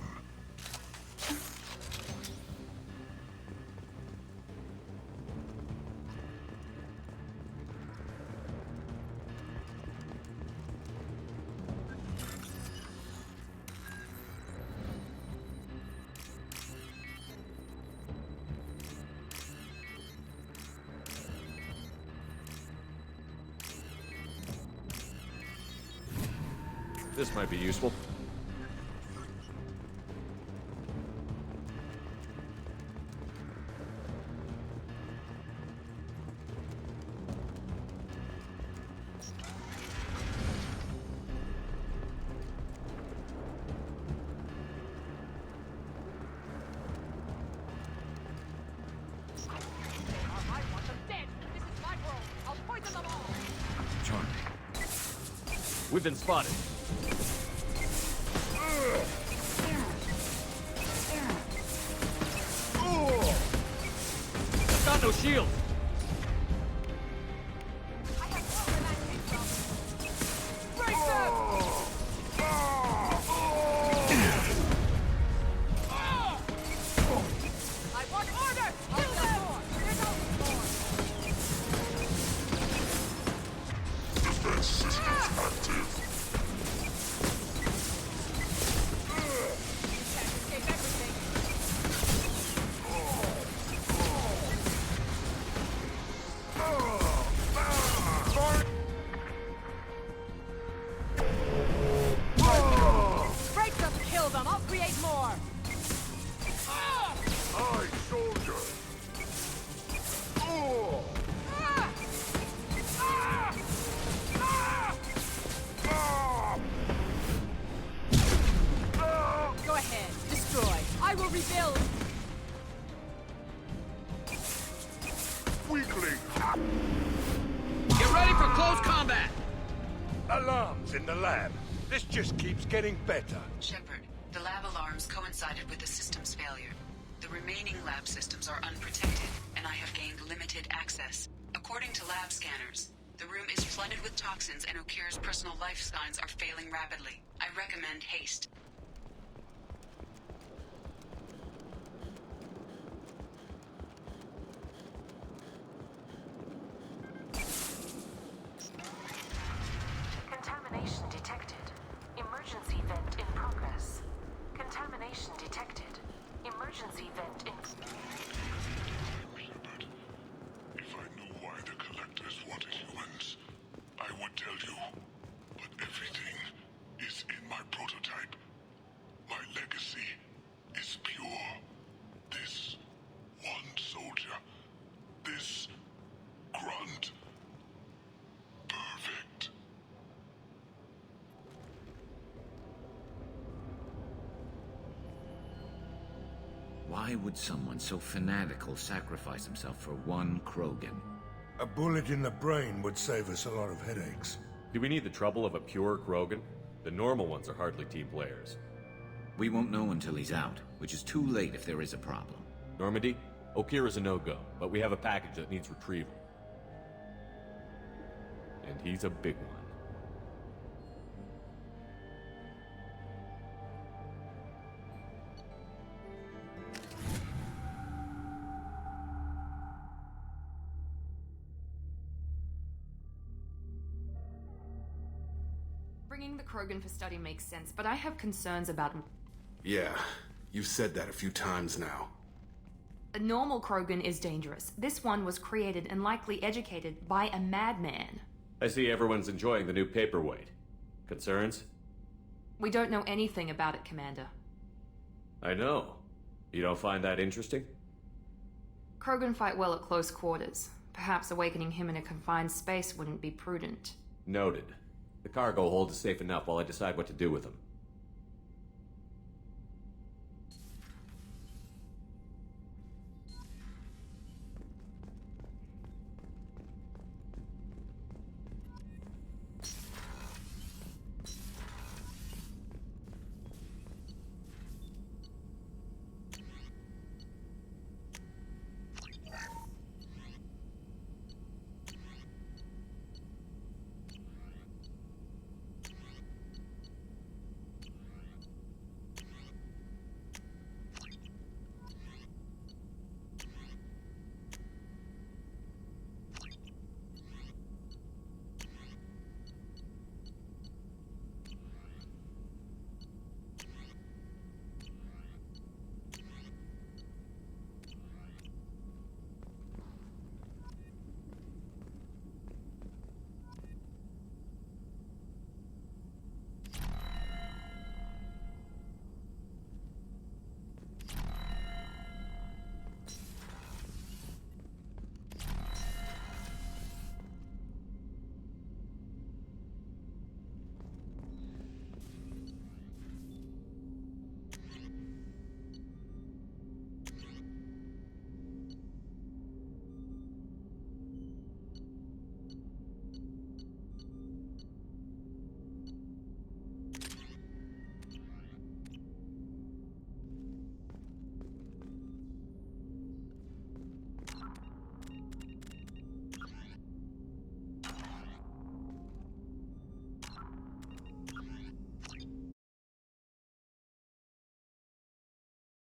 This might be useful. We've been spotted. I've got no shield. Break them, kill them, I'll create more! Aye, soldier! Go ahead, destroy. I will rebuild! Weakling! Get ready for close combat! Alarms in the lab. This just keeps getting better. Shepard, the lab alarms coincided with the system's failure. The remaining lab systems are unprotected, and I have gained limited access. According to lab scanners, the room is flooded with toxins and Okir's personal life signs are failing rapidly. I recommend haste. Contamination detected. Emergency vent in progress. Contamination detected. Emergency vent in... If I knew why the Collectors wanted humans, I would tell you. But everything is in my prototype. My legacy is pure. This one soldier. This grunt. Perfect. Why would someone so fanatical sacrifice himself for one Krogan? A bullet in the brain would save us a lot of headaches. Do we need the trouble of a pure Krogan? The normal ones are hardly team players. We won't know until he's out, which is too late if there is a problem. Normandy, Okir is a no-go, but we have a package that needs retrieval. And he's a big one. Bringing the Krogan for study makes sense, but I have concerns about... Yeah, you've said that a few times now. A normal Krogan is dangerous. This one was created and likely educated by a madman. I see everyone's enjoying the new paperweight. Concerns? We don't know anything about it, Commander. I know. You don't find that interesting? Krogan fight well at close quarters. Perhaps awakening him in a confined space wouldn't be prudent. Noted. The cargo hold is safe enough while I decide what to do with them.